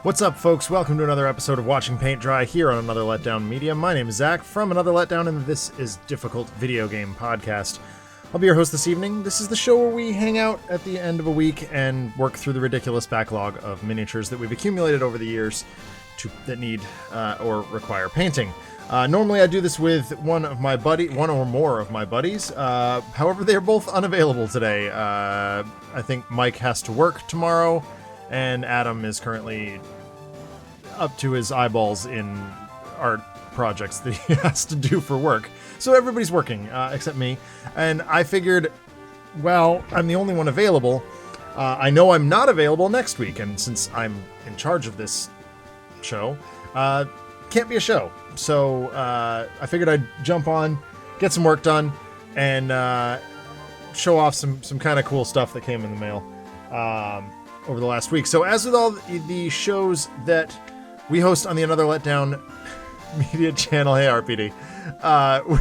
What's up, folks? Welcome to another episode of Watching Paint Dry here on Another Letdown Media. My name is Zach from Another Letdown, and this is Difficult Video Game Podcast. I'll be your host this evening. This is the show where we hang out at the end of a week and work through the ridiculous backlog of miniatures that we've accumulated over the years that need or require painting. Normally I do this with one or more of my buddies. However, they are both unavailable today. I think Mike has to work tomorrow, and Adam is currently up to his eyeballs in art projects that he has to do for work. So everybody's working, except me. And I figured, well, I'm the only one available. I know I'm not available next week, and since I'm in charge of this show, can't be a show. So I figured I'd jump on, get some work done, and show off some kind of cool stuff that came in the mail over the last week. So as with all the shows that we host on the Another Letdown Media channel, hey RPD,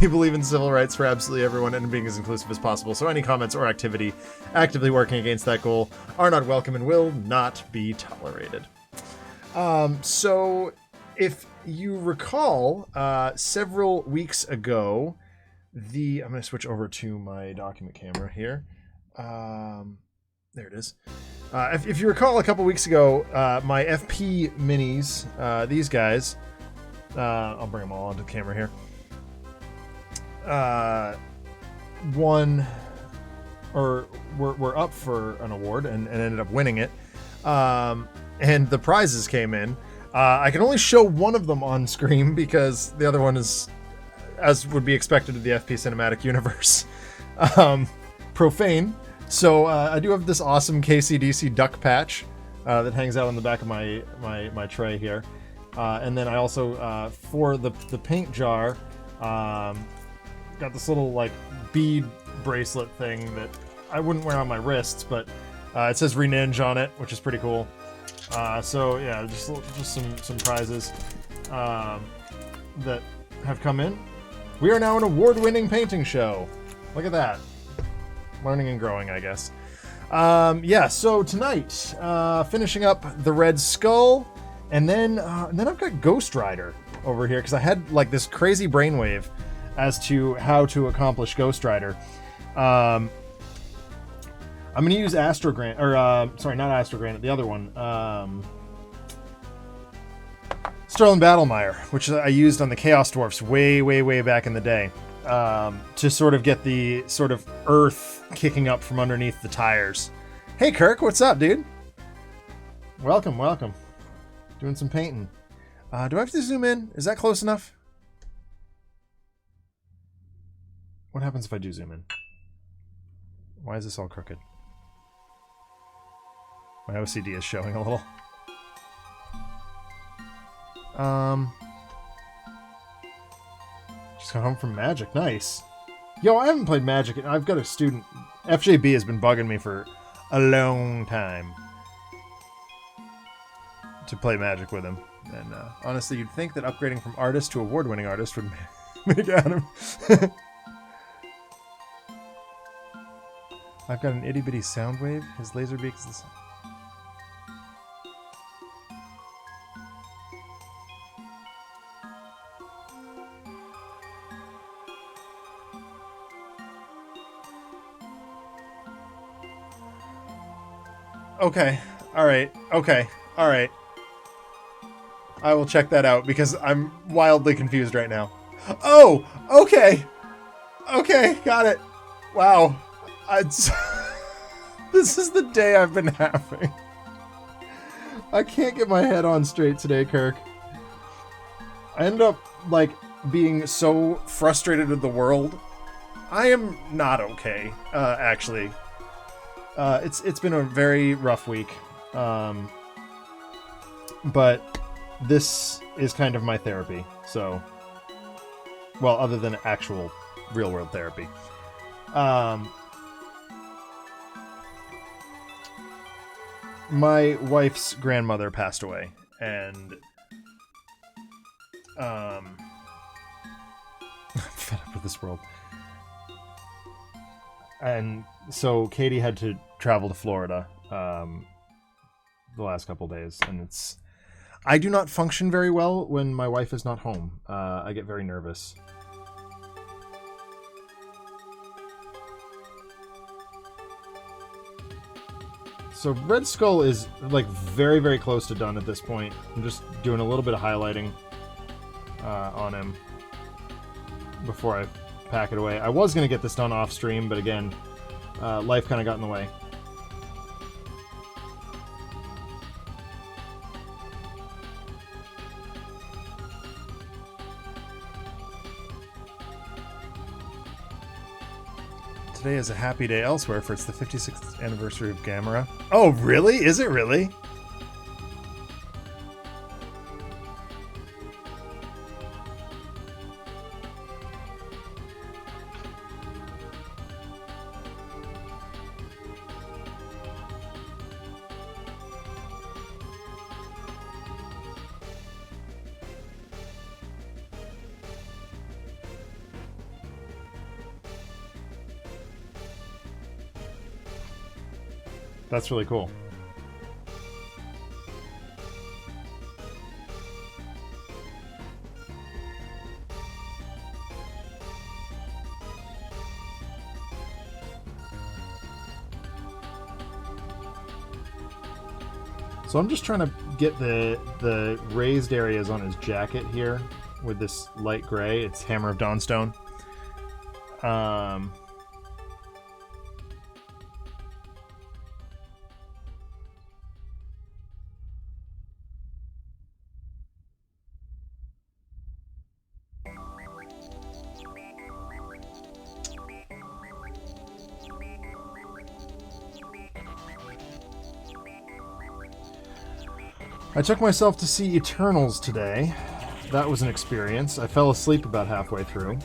we believe in civil rights for absolutely everyone and being as inclusive as possible. So any comments or activity actively working against that goal are not welcome and will not be tolerated. So if you recall, several weeks ago, I'm going to switch over to my document camera here. There it is. If you recall, a couple weeks ago, my FP minis, these guys, I'll bring them all onto the camera here, were up for an award and ended up winning it. And the prizes came in. I can only show one of them on screen because the other one is, as would be expected of the FP cinematic universe, profane. So I do have this awesome KCDC duck patch that hangs out on the back of my tray here. And then I also, for the paint jar, got this little like bead bracelet thing that I wouldn't wear on my wrists, but it says Reninja on it, which is pretty cool. So yeah, just some prizes that have come in. We are now an award-winning painting show. Look at that. Learning and growing, I guess. Yeah, so tonight, finishing up the Red Skull, and then I've got Ghost Rider over here, because I had like this crazy brainwave as to how to accomplish Ghost Rider. I'm going to use Astrogran, or sorry, not Astrogran, the other one. Sterling Battlemire, which I used on the Chaos Dwarfs way back in the day. To sort of get the sort of earth kicking up from underneath the tires. Hey Kirk, what's up, dude? Welcome. Doing some painting. Do I have to zoom in? Is that close enough? What happens if I do zoom in? Why is this all crooked? My OCD is showing a little. Just got home from Magic. Nice. Yo, I haven't played Magic. I've got a student. FJB has been bugging me for a long time to play Magic with him. And honestly, you'd think that upgrading from artist to award-winning artist would make Adam. I've got an itty-bitty sound wave. His laser beak is the same. Okay. All right. I will check that out because I'm wildly confused right now. Oh, okay. Got it. Wow. This is the day I've been having. I can't get my head on straight today, Kirk. I ended up, like, being so frustrated with the world. I am not okay, actually. It's been a very rough week, but this is kind of my therapy. So, well, other than actual real world therapy. My wife's grandmother passed away, and I'm fed up with this world. And so Katie had to travel to Florida the last couple days, and it's I do not function very well when my wife is not home. I get very nervous. So Red Skull is like very, very close to done at this point. I'm just doing a little bit of highlighting on him before I pack it away. I was going to get this done off stream, but again, life kind of got in the way. Today is a happy day elsewhere, for it's the 56th anniversary of Gamera. Oh, really? Is it really? That's really cool. So I'm just trying to get the raised areas on his jacket here with this light gray. It's Hammer of Dawnstone. I took myself to see Eternals today. That was an experience. I fell asleep about halfway through.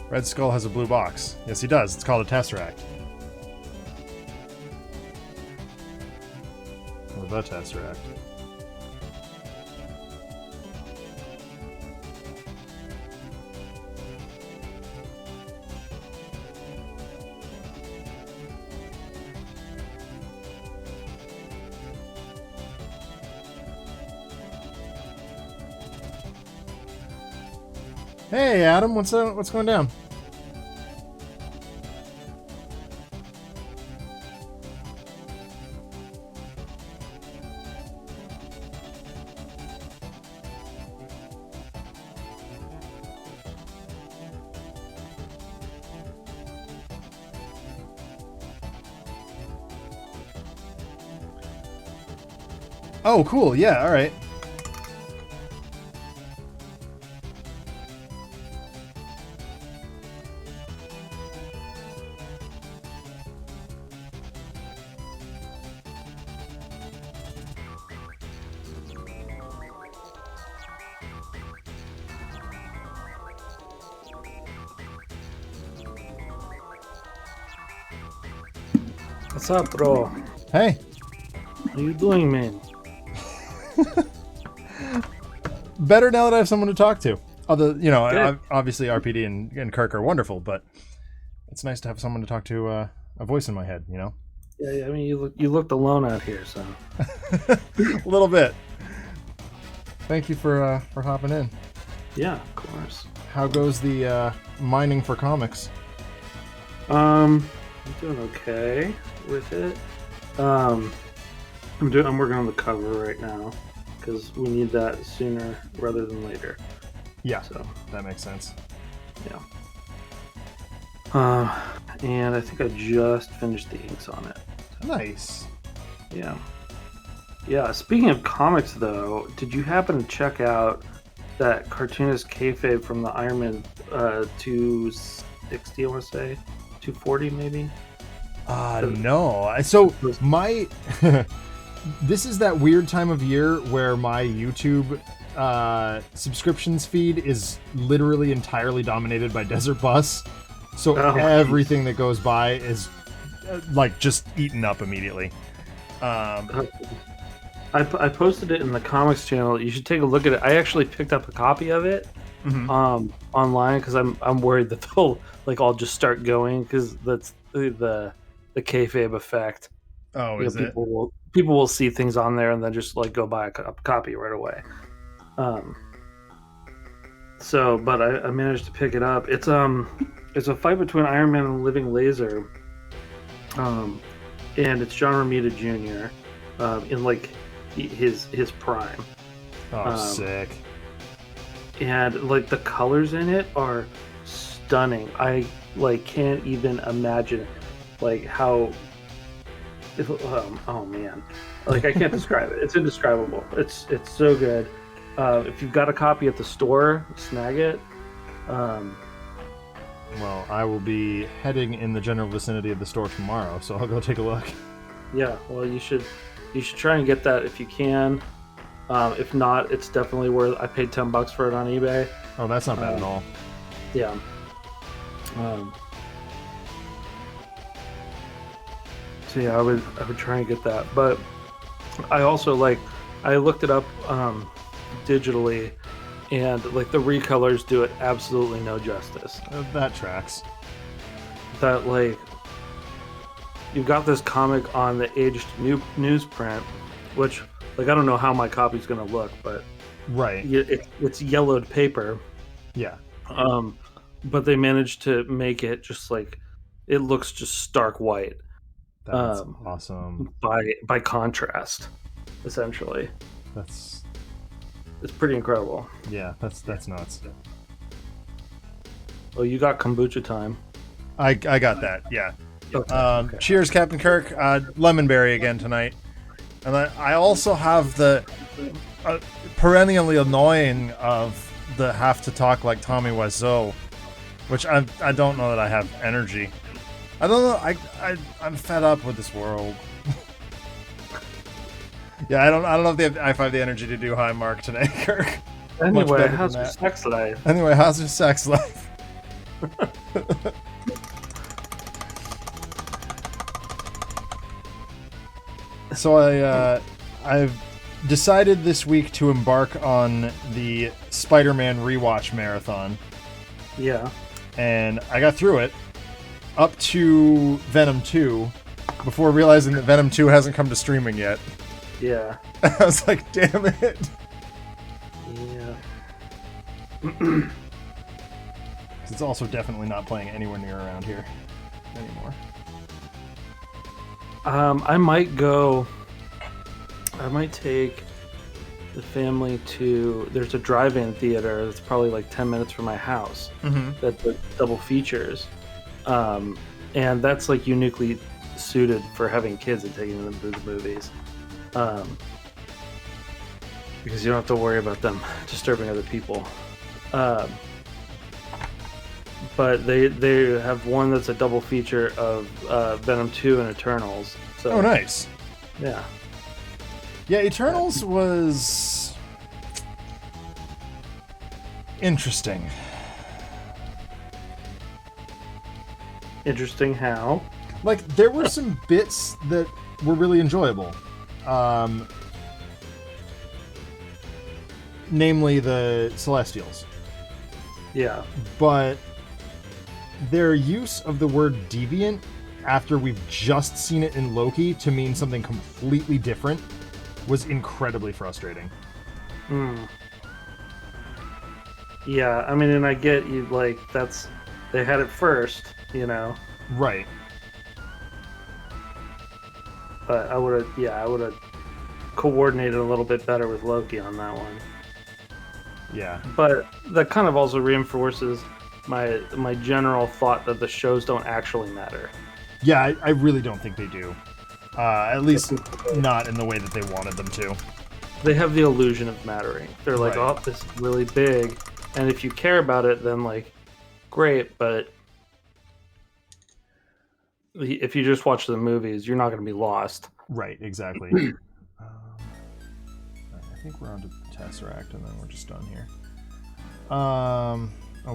Red Skull has a blue box. Yes, he does. It's called a Tesseract. Or the Tesseract. Hey, Adam, what's going down? Oh, cool. Yeah, all right. What's up, bro? Hey. How you doing, man? Better now that I have someone to talk to. Although, you know, Good. obviously RPD and Kirk are wonderful, but it's nice to have someone to talk to, a voice in my head, you know? Yeah, I mean, you looked alone out here, so. A little bit. Thank you for hopping in. Yeah, of course. How goes the mining for comics? I'm doing okay with it. I'm working on the cover right now because we need that sooner rather than later. Yeah, So that makes sense. yeah. And I think I just finished the inks on it. Nice. Yeah. Yeah. Speaking of comics, though, did you happen to check out that cartoonist kayfabe from the Iron Man 260? I want to say 240, maybe. No. So my this is that weird time of year where my YouTube subscriptions feed is literally entirely dominated by Desert Bus. So everything that goes by is like just eaten up immediately. I posted it in the comics channel. You should take a look at it. I actually picked up a copy of it online because I'm worried that they'll like all just start going because that's the kayfabe effect. Oh, is it? People will see things on there and then just like go buy a copy right away. So, but I managed to pick it up. It's a fight between Iron Man and Living Laser. And it's John Romita Jr. In like his prime. Oh, sick. And like the colors in it are stunning. I like can't even imagine like how oh man, like I can't describe it. It's indescribable. It's so good. If you've got a copy at the store, snag it. Well, I will be heading in the general vicinity of the store tomorrow, so I'll go take a look. Yeah, well, you should try and get that if you can. If not, it's definitely worth. I paid $10 for it on eBay. Oh, that's not bad at all. Yeah. So yeah, I would try and get that, but I also I looked it up digitally, and like the recolors do it absolutely no justice. That tracks. That like you've got this comic on the aged newsprint, which like I don't know how my copy's gonna look, but right, it's yellowed paper. Yeah. But they managed to make it just like it looks just stark white. That's awesome. By contrast, essentially. It's pretty incredible. Yeah, that's nuts. Oh, you got kombucha time. I got that. Yeah. Okay. Cheers, Captain Kirk. Lemonberry again tonight, and I also have the perennially annoying of the have to talk like Tommy Wiseau, which I don't know that I have energy. I don't know. I'm fed up with this world. Yeah, I don't know if I have the energy to do High Mark today, Kirk. Anyway, how's your sex life? Anyway, how's your sex life? So I've decided this week to embark on the Spider-Man rewatch marathon. Yeah. And I got through it up to Venom 2 before realizing that Venom 2 hasn't come to streaming yet. Yeah. I was like, damn it. Yeah. It's also definitely not playing anywhere near around here anymore. I might take the family to. There's a drive-in theater that's probably like 10 minutes from my house. Mm-hmm. That double features, and that's like uniquely suited for having kids and taking them to the movies, because you don't have to worry about them disturbing other people. But they have one that's a double feature of Venom 2 and Eternals. So, oh, nice. Yeah. Yeah, Eternals was interesting. Interesting how? Like, there were some bits that were really enjoyable. Namely the Celestials. Yeah. But their use of the word deviant after we've just seen it in Loki to mean something completely different was incredibly frustrating. Yeah, I mean, and I get you, like, they had it first, you know? Right. But I would have coordinated a little bit better with Loki on that one. Yeah. But that kind of also reinforces my general thought that the shows don't actually matter. Yeah, I really don't think they do. At least not in the way that they wanted them to. They have the illusion of mattering. They're like, right. Oh, this is really big. And if you care about it, then, like, great. But if you just watch the movies, you're not going to be lost. Right, exactly. I think we're on to the Tesseract, and then we're just done here.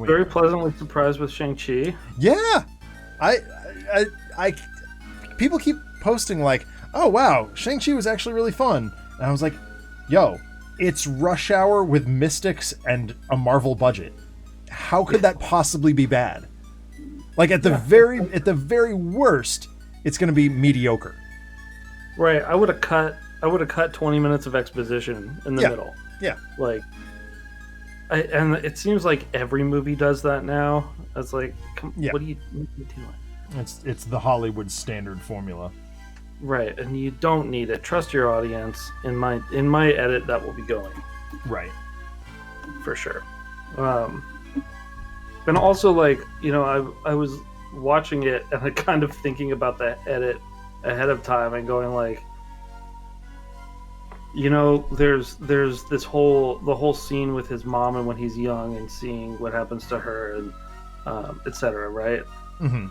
Very pleasantly surprised with Shang-Chi. Yeah! I people keep posting like, oh wow, Shang-Chi was actually really fun. And I was like, yo, it's Rush Hour with Mystics and a Marvel budget. how could that possibly be bad? Like at the very worst, it's going to be mediocre. Right. I would have cut 20 minutes of exposition in the middle. Yeah. Like, and it seems like every movie does that now. It's like, what are you doing? It's the Hollywood standard formula. Right, and you don't need it. Trust your audience. In my edit, that will be going. Right. For sure. And also, like, you know, I was watching it and I kind of thinking about the edit ahead of time and going like, you know, there's this whole scene with his mom and when he's young and seeing what happens to her and etc. Right? Mm-hmm.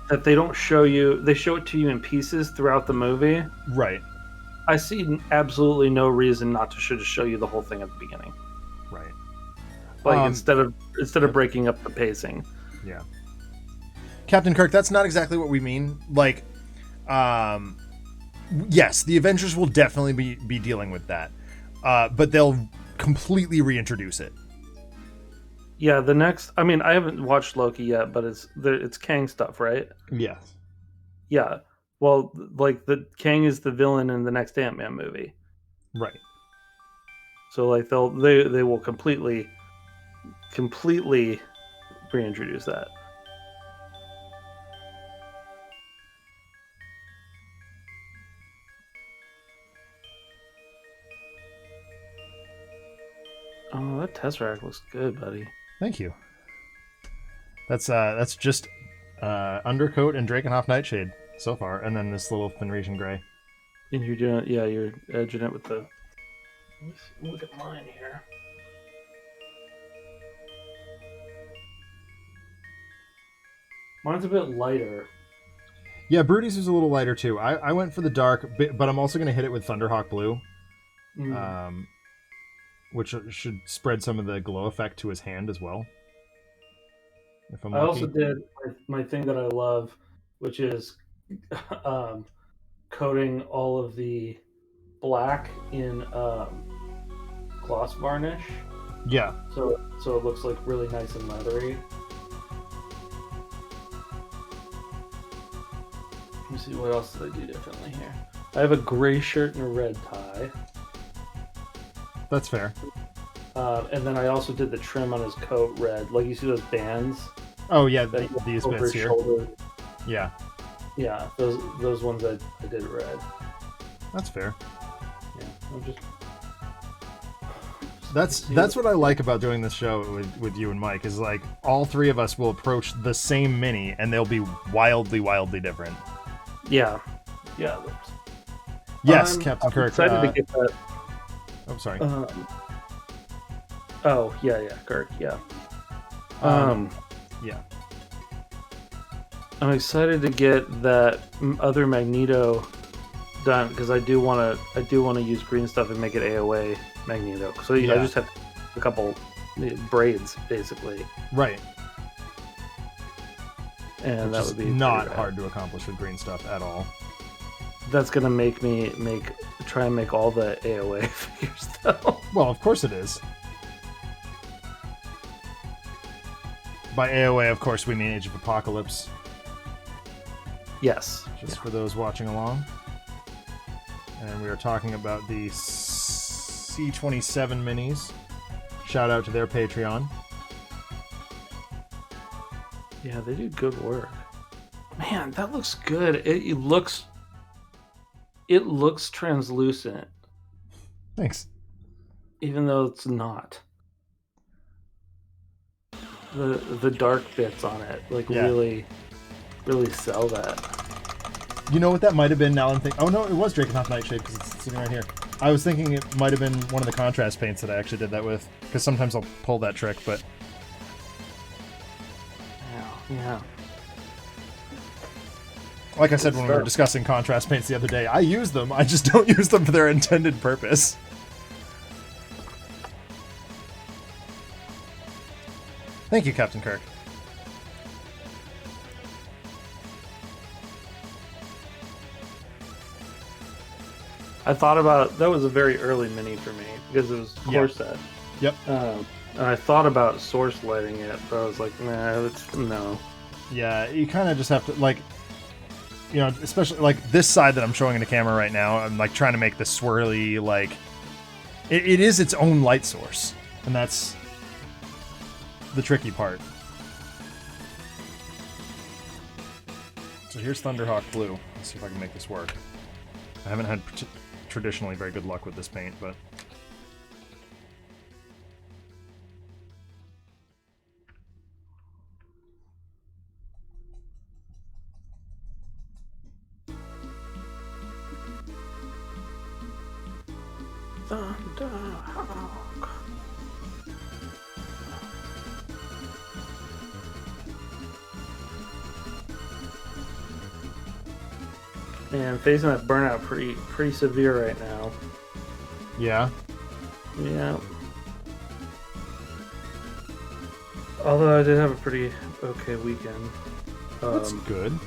That they don't show you. They show it to you in pieces throughout the movie. Right. I see absolutely no reason not to just show you the whole thing at the beginning. Right. Like instead of breaking up the pacing. Yeah. Captain Kirk, that's not exactly what we mean. Like, yes, the Avengers will definitely be dealing with that, but they'll completely reintroduce it. Yeah, the next. I mean, I haven't watched Loki yet, but it's Kang stuff, right? Yes. Yeah. Well, like the Kang is the villain in the next Ant-Man movie, right? So like they will completely reintroduce that. Oh, that Tesseract looks good, buddy. Thank you. That's just Undercoat and Drakenhoff Nightshade so far, and then this little Fenrisian Gray. And you're doing, you're edging it with the. Look at mine here. Mine's a bit lighter. Yeah, Brody's is a little lighter too. I went for the dark, but I'm also going to hit it with Thunderhawk Blue, which should spread some of the glow effect to his hand as well. If I'm I also did my thing that I love, which is coating all of the black in gloss varnish. Yeah. So it looks like really nice and leathery. Let me see, what else did I do differently here? I have a gray shirt and a red tie. That's fair. And then I also did the trim on his coat red. Like, you see those bands? Oh yeah, these bits here. Shoulder. Yeah. Yeah, those ones I did red. That's fair. Yeah, That's what I like about doing this show with you and Mike, is like all three of us will approach the same mini and they'll be wildly different. Yeah. Yes, Captain Kirk. Excited to get that. Oh, sorry. Kirk. Yeah. Yeah. I'm excited to get that other Magneto done because I do want to use green stuff and make it AOA Magneto. So I just have a couple braids basically. Right. And that would be not hard to accomplish with green stuff at all. That's gonna make me try and make all the AOA figures though. Well, of course it is. By AOA, of course, we mean Age of Apocalypse. Yes. Just for those watching along. And we are talking about the C27 minis. Shout out to their Patreon. Yeah, they do good work. Man, that looks good. It looks translucent. Thanks. Even though it's not. The dark bits on it really sell that. You know what that might have been? Now I'm thinking. Oh no, it was Drakenhoff Nightshade because it's sitting right here. I was thinking it might have been one of the contrast paints that I actually did that with, because sometimes I'll pull that trick, but. Yeah. Like I said when we were discussing contrast paints the other day, I use them. I just don't use them for their intended purpose. Thank you, Captain Kirk. I thought about that was a very early mini for me because it was core set. Yep. And I thought about source lighting it, but I was like, nah, no. Yeah, you kind of just have to, like, you know, especially like this side that I'm showing in the camera right now, I'm like trying to make the swirly, like, it is its own light source, and that's the tricky part. So here's Thunderhawk Blue. Let's see if I can make this work. I haven't had traditionally very good luck with this paint, but... Thunderhawk. And facing that burnout pretty severe right now. Yeah? Yeah. Although I did have a pretty okay weekend. That's good.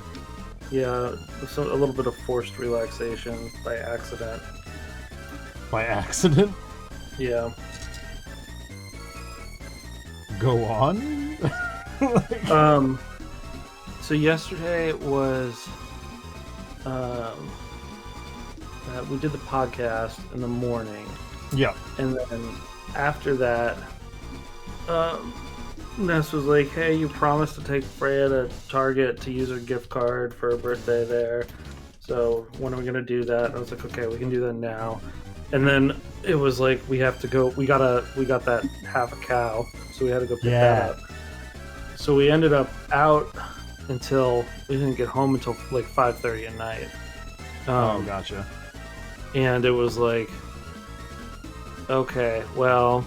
Yeah, so a little bit of forced relaxation by accident. By accident? Yeah. Go on? So yesterday was we did the podcast in the morning. Yeah. And then after that, Ness was like, hey, you promised to take Freya to Target to use her gift card for her birthday there. So when are we going to do that? And I was like, okay, we can do that now. And then it was like, we have to go, we got that half a cow. So we had to go pick that up. So we ended up out until, we didn't get home until like 5:30 at night. Oh, gotcha. And it was like, okay, well,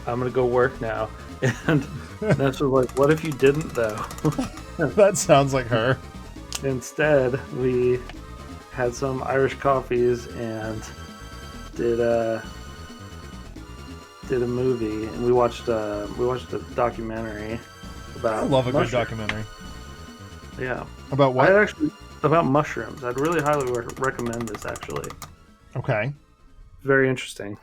I'm going to go work now. And Ness was like, what if you didn't, though? That sounds like her. Instead, we had some Irish coffees and did a movie, and we watched a documentary about. I love a mushrooms. good documentary. Yeah. About what? About mushrooms. I'd really highly recommend this, actually. Okay. Very interesting.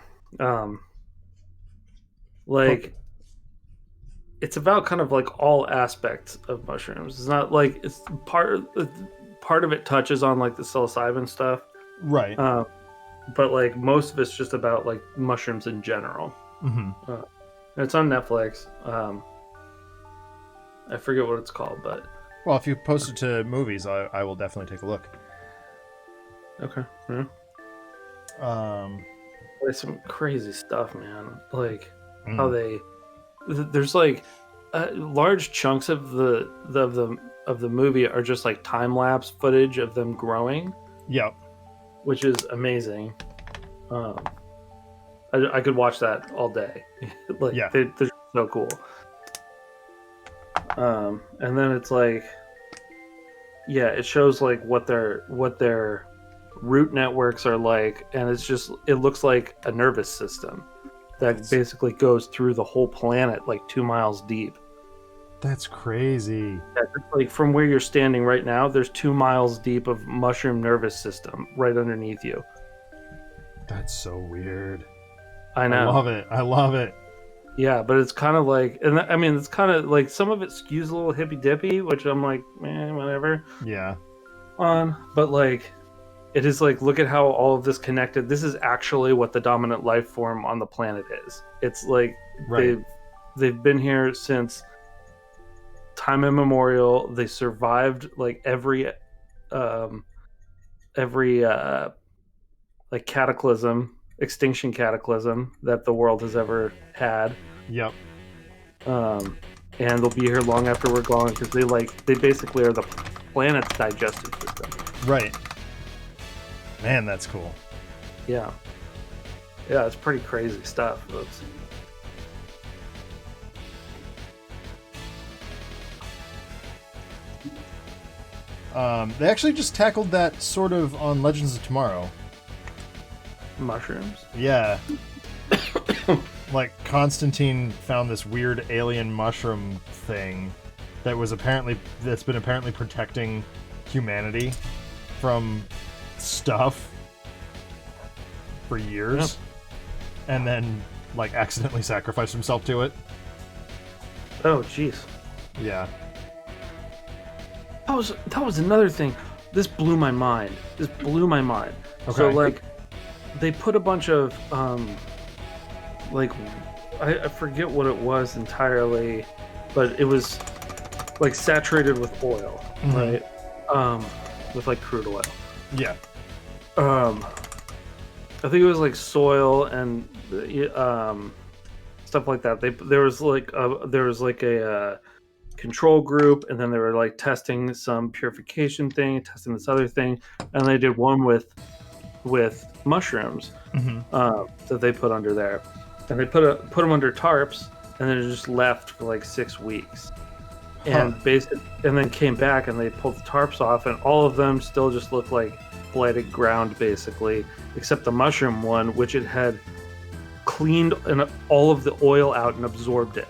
It's about kind of like all aspects of mushrooms. It's not like it's part of it touches on like the psilocybin stuff, right? But like most of it's just about like mushrooms in general. Mm-hmm. And it's on Netflix. I forget what it's called, but well, if you post it to movies, I will definitely take a look. Okay. Yeah. There's some crazy stuff, man. Like how there's like large chunks of the movie are just like time lapse footage of them growing. Yep. Which is amazing. I could watch that all day. Like they're so cool. And then it's like, yeah, it shows like what their root networks are like, and it looks like a nervous system that basically goes through the whole planet like 2 miles deep. That's crazy. Like from where you're standing right now, there's 2 miles deep of mushroom nervous system right underneath you. That's so weird. I know. I love it. Yeah, but it's kind of like, and I mean, it's kind of like some of it skews a little hippy dippy, which I'm like, whatever. Yeah. But like, it is like, look at how all of this connected. This is actually what the dominant life form on the planet is. It's like they've been here since time immemorial. They survived like every like extinction cataclysm that the world has ever had. Yep. And they'll be here long after we're gone because they basically are the planet's digestive system. Right. Man, that's cool. Yeah. Yeah, it's pretty crazy stuff. Folks. They actually just tackled that sort of on Legends of Tomorrow. Mushrooms? Yeah. Like Constantine found this weird alien mushroom thing that's been apparently protecting humanity from stuff for years. Yep. And then like accidentally sacrificed himself to it. Oh, jeez. Yeah. That was another thing. This blew my mind. Okay. So like, they put a bunch of like, I forget what it was entirely, but it was like saturated with oil, right? With like crude oil. Yeah. I think it was like soil and stuff like that. There was like a control group, and then they were like testing some purification thing, testing this other thing, and they did one with mushrooms that they put under there, and they put them under tarps, and then just left for like 6 weeks, and and then came back and they pulled the tarps off, and all of them still just looked like blighted ground basically, except the mushroom one, which it had cleaned all of the oil out and absorbed it.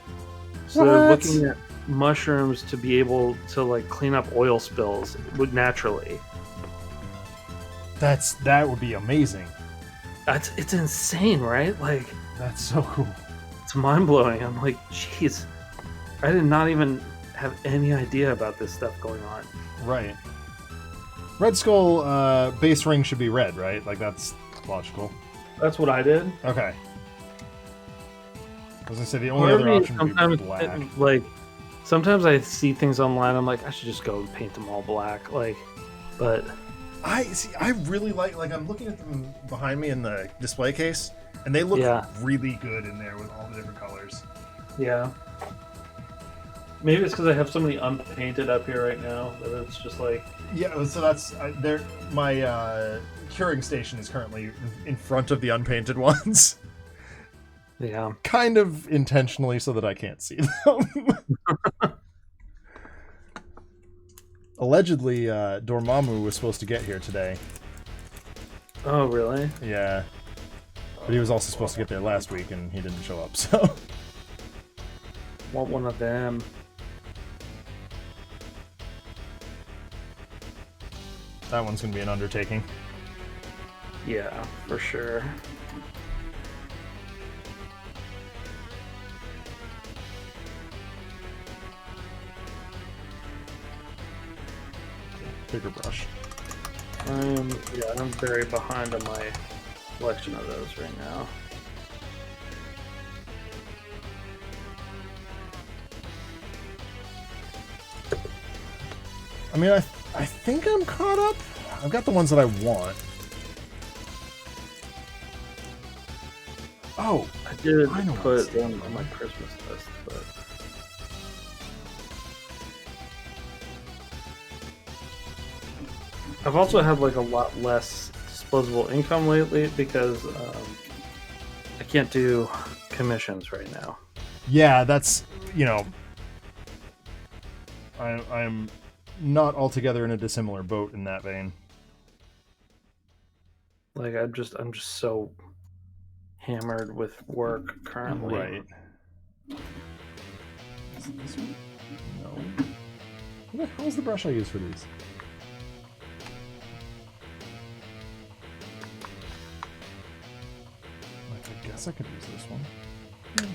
So they're looking at mushrooms to be able to like clean up oil spills naturally. That would be amazing. It's insane, right? Like, that's so cool. It's mind-blowing. I'm like, jeez, I did not even have any idea about this stuff going on. Right. Red Skull base ring should be red, right? Like, that's logical. That's what I did. Okay. I was gonna say the only other option would be black. Like, sometimes I see things online, I'm like, I should just go and paint them all black. Like, but I really like I'm looking at them behind me in the display case, and they look really good in there with all the different colors. Yeah. Maybe it's because I have so many unpainted up here right now that it's just like... Yeah, so that's... my curing station is currently in front of the unpainted ones. Yeah. Kind of intentionally so that I can't see them. Allegedly, Dormammu was supposed to get here today. Oh, really? Yeah. But he was also supposed to get there last week, and he didn't show up, so... Want one of them. That one's going to be an undertaking. Yeah, for sure. Bigger brush. I'm very behind on my collection of those right now. I mean, I think I'm caught up. I've got the ones that I want. Oh, I did put them on my Christmas list, but I've also had like a lot less disposable income lately because I can't do commissions right now. Yeah, that's, you know, I'm not altogether in a dissimilar boat in that vein. Like I'm just so hammered with work currently. Right. Is it this one? No. What the hell is the brush I use for these? I guess I could use this one. Yes.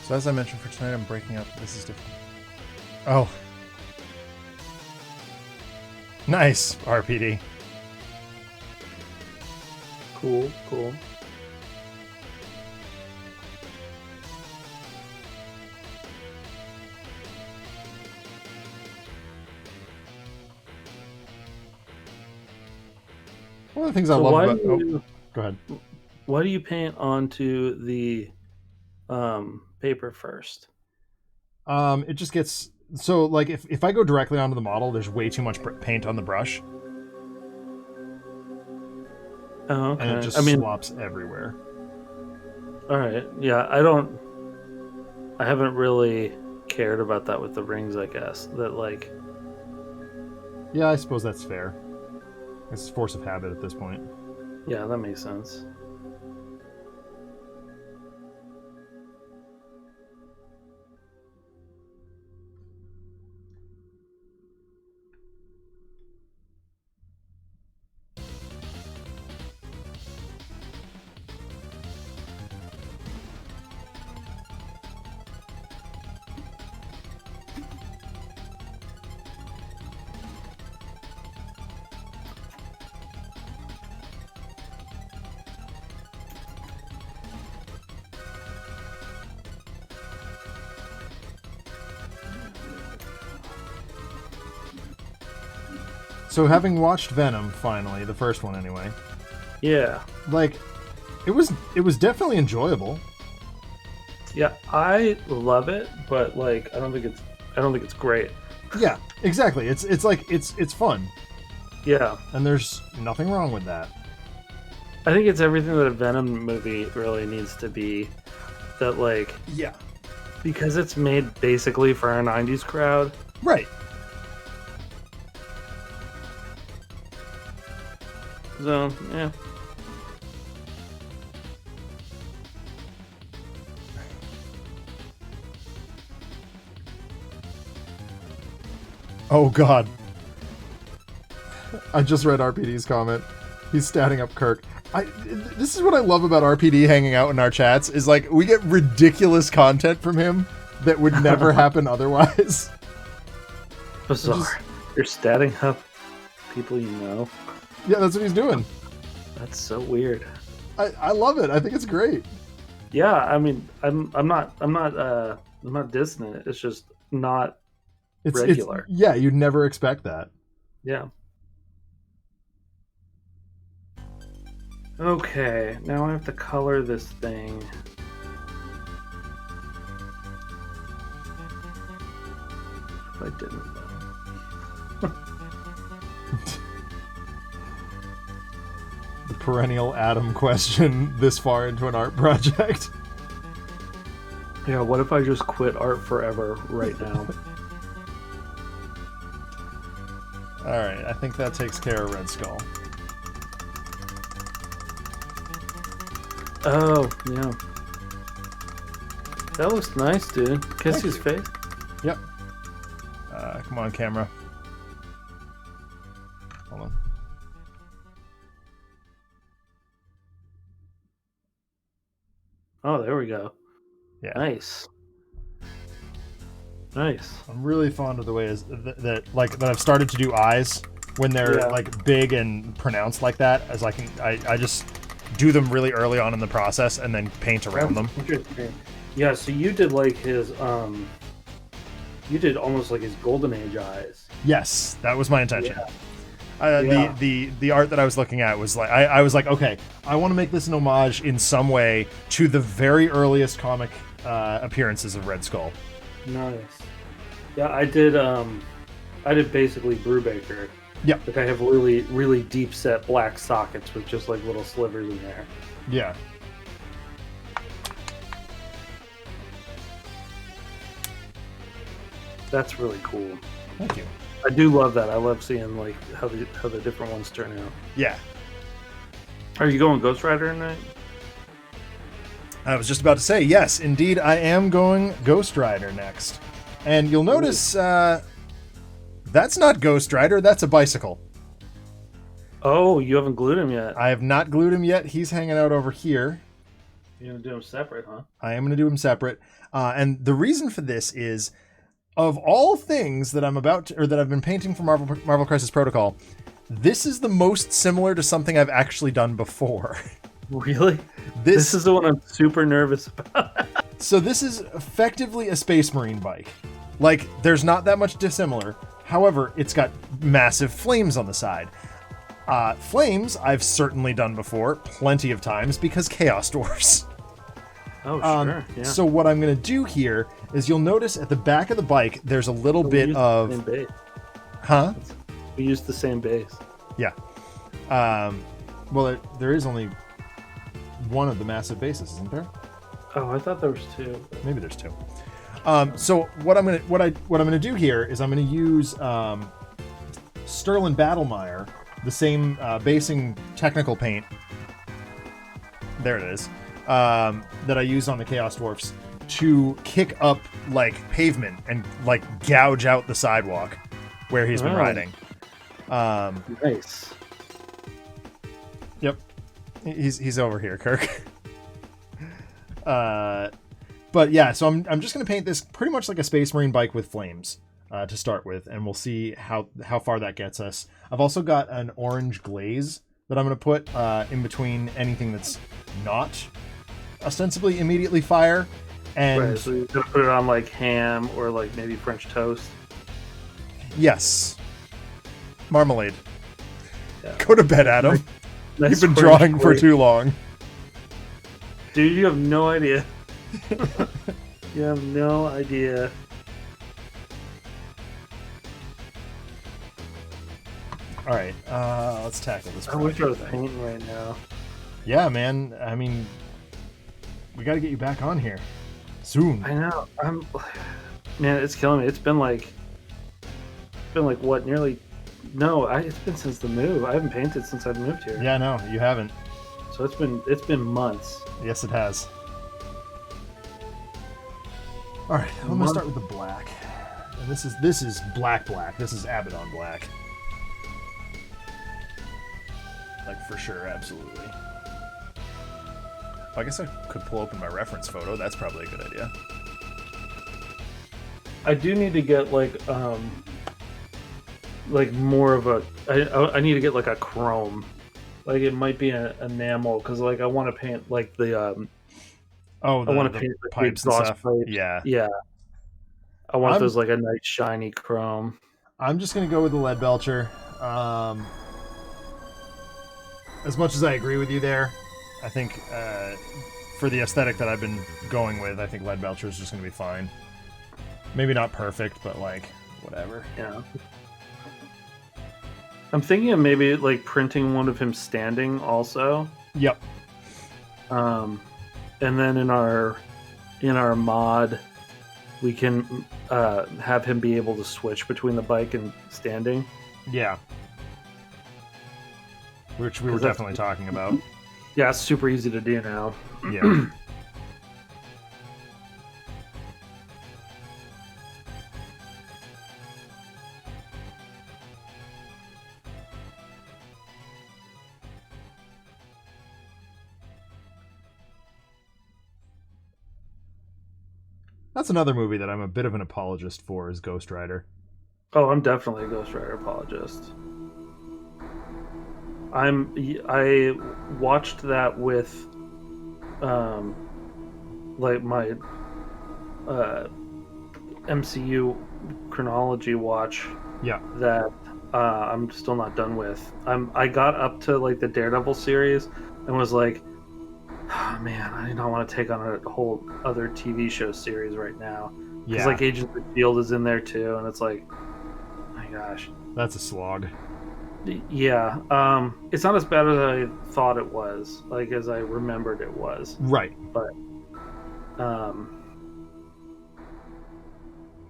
So as I mentioned for tonight, I'm breaking up. This is different. Oh. Nice, RPD. Cool. One of the things I love about... Go ahead. Why do you paint onto the paper first? It just gets... So, like, if I go directly onto the model, there's way too much paint on the brush. Oh, okay. And it just slops everywhere. All right. Yeah, I haven't really cared about that with the rings, I guess. That, like... Yeah, I suppose that's fair. It's force of habit at this point. Yeah, that makes sense. So having watched Venom, finally, the first one anyway. Yeah. Like, it was definitely enjoyable. Yeah, I love it, but like I don't think it's great. Yeah, exactly. It's like it's fun. Yeah. And there's nothing wrong with that. I think it's everything that a Venom movie really needs to be. That like Yeah. Because it's made basically for our 90s crowd. Right. So, yeah. Oh god. I just read RPD's comment. He's statting up Kirk. This is what I love about RPD hanging out in our chats, is like we get ridiculous content from him that would never happen otherwise. Bizarre. You're statting up people you know. Yeah, that's what he's doing. That's so weird. I love it. I think it's great. Yeah, I mean, I'm not dissing it. It's just not regular. Yeah, you'd never expect that. Yeah. Okay, now I have to color this thing. If I didn't. The perennial Adam question this far into an art project. Yeah, what if I just quit art forever right now? Alright, I think that takes care of Red Skull. Oh, yeah. That looks nice, dude. Kiss his face. Yep. Come on, camera. Hold on. Oh, there we go. Yeah. Nice. Nice. I'm really fond of the way that I've started to do eyes when they're like big and pronounced like that. As I just do them really early on in the process and then paint around them. Interesting. Yeah. So you did like his you did almost like his golden age eyes. Yes, that was my intention. Yeah. The art that I was looking at was like I was like, okay, I want to make this an homage in some way to the very earliest comic appearances of Red Skull. Nice. Yeah, I did basically Brubaker. Yeah. Like I have really, really deep set black sockets with just like little slivers in there. Yeah. That's really cool. Thank you. I do love that. I love seeing like how the different ones turn out. Yeah. Are you going Ghost Rider tonight? I was just about to say, yes, indeed, I am going Ghost Rider next. And you'll notice that's not Ghost Rider, that's a bicycle. Oh, you haven't glued him yet. I have not glued him yet. He's hanging out over here. You're going to do them separate, huh? I am going to do him separate. And the reason for this is, of all things that that I've been painting for Marvel Crisis Protocol, this is the most similar to something I've actually done before. Really? This is the one I'm super nervous about. So this is effectively a Space Marine bike. Like, there's not that much dissimilar. However, it's got massive flames on the side. Flames, I've certainly done before, plenty of times, because Chaos Dwarfs. Oh, sure. Yeah. So what I'm going to do here is you'll notice at the back of the bike, there's a little bit of... The same base. Huh? We used the same base. Yeah. Well, there is only one of the massive bases, isn't there? Oh, I thought there was two. Maybe there's two. So what I'm gonna do here is I'm gonna use Sterling Battlemire, the same basing technical paint. There it is. That I use on the Chaos Dwarfs to kick up like pavement and like gouge out the sidewalk where he's been riding. Nice. Yep. He's over here, Kirk. But yeah, so I'm just gonna paint this pretty much like a Space Marine bike with flames to start with, and we'll see how far that gets us. I've also got an orange glaze that I'm gonna put in between anything that's not ostensibly immediately fire. And right, so you're gonna put it on like ham or like maybe French toast. Yes. Marmalade. Yeah. Go to bed, Adam. Nice. You've been drawing for too long. Dude, you have no idea. You have no idea. All right, let's tackle this. I wish I was painting right now. Yeah, man. I mean, we got to get you back on here soon. I know. Man, it's killing me. It's been like what? Nearly. No, it's been since the move. I haven't painted since I've moved here. Yeah, no, you haven't. So it's been months. Yes, it has. All right, I'm gonna start with the black, and this is black. This is Abaddon black. Like for sure, absolutely. Well, I guess I could pull open my reference photo. That's probably a good idea. I do need to get like more of a. I need to get like a chrome. Like it might be an enamel because like I want to paint like the I want to paint the pipes and exhaust stuff. pipes. Yeah. I want those like a nice shiny chrome. I'm just gonna go with the lead belcher. As much as I agree with you there, I think for the aesthetic that I've been going with, I think lead belcher is just gonna be fine. Maybe not perfect, but like whatever. Yeah. I'm thinking of maybe like printing one of him standing also. Yep. And then in our mod, we can have him be able to switch between the bike and standing. Yeah. Which we were definitely talking about. Yeah, it's super easy to do now. Yeah. That's another movie that I'm a bit of an apologist for, is Ghost Rider. Oh, I'm definitely a Ghost Rider apologist. I watched that with like my MCU chronology watch. Yeah. That I'm still not done with. I got up to like the Daredevil series and was like, oh man, I do not want to take on a whole other TV show series right now. Because like Agents of S.H.I.E.L.D. is in there too, and it's like, oh my gosh. That's a slog. Yeah. It's not as bad as I thought it was, like as I remembered it was. Right.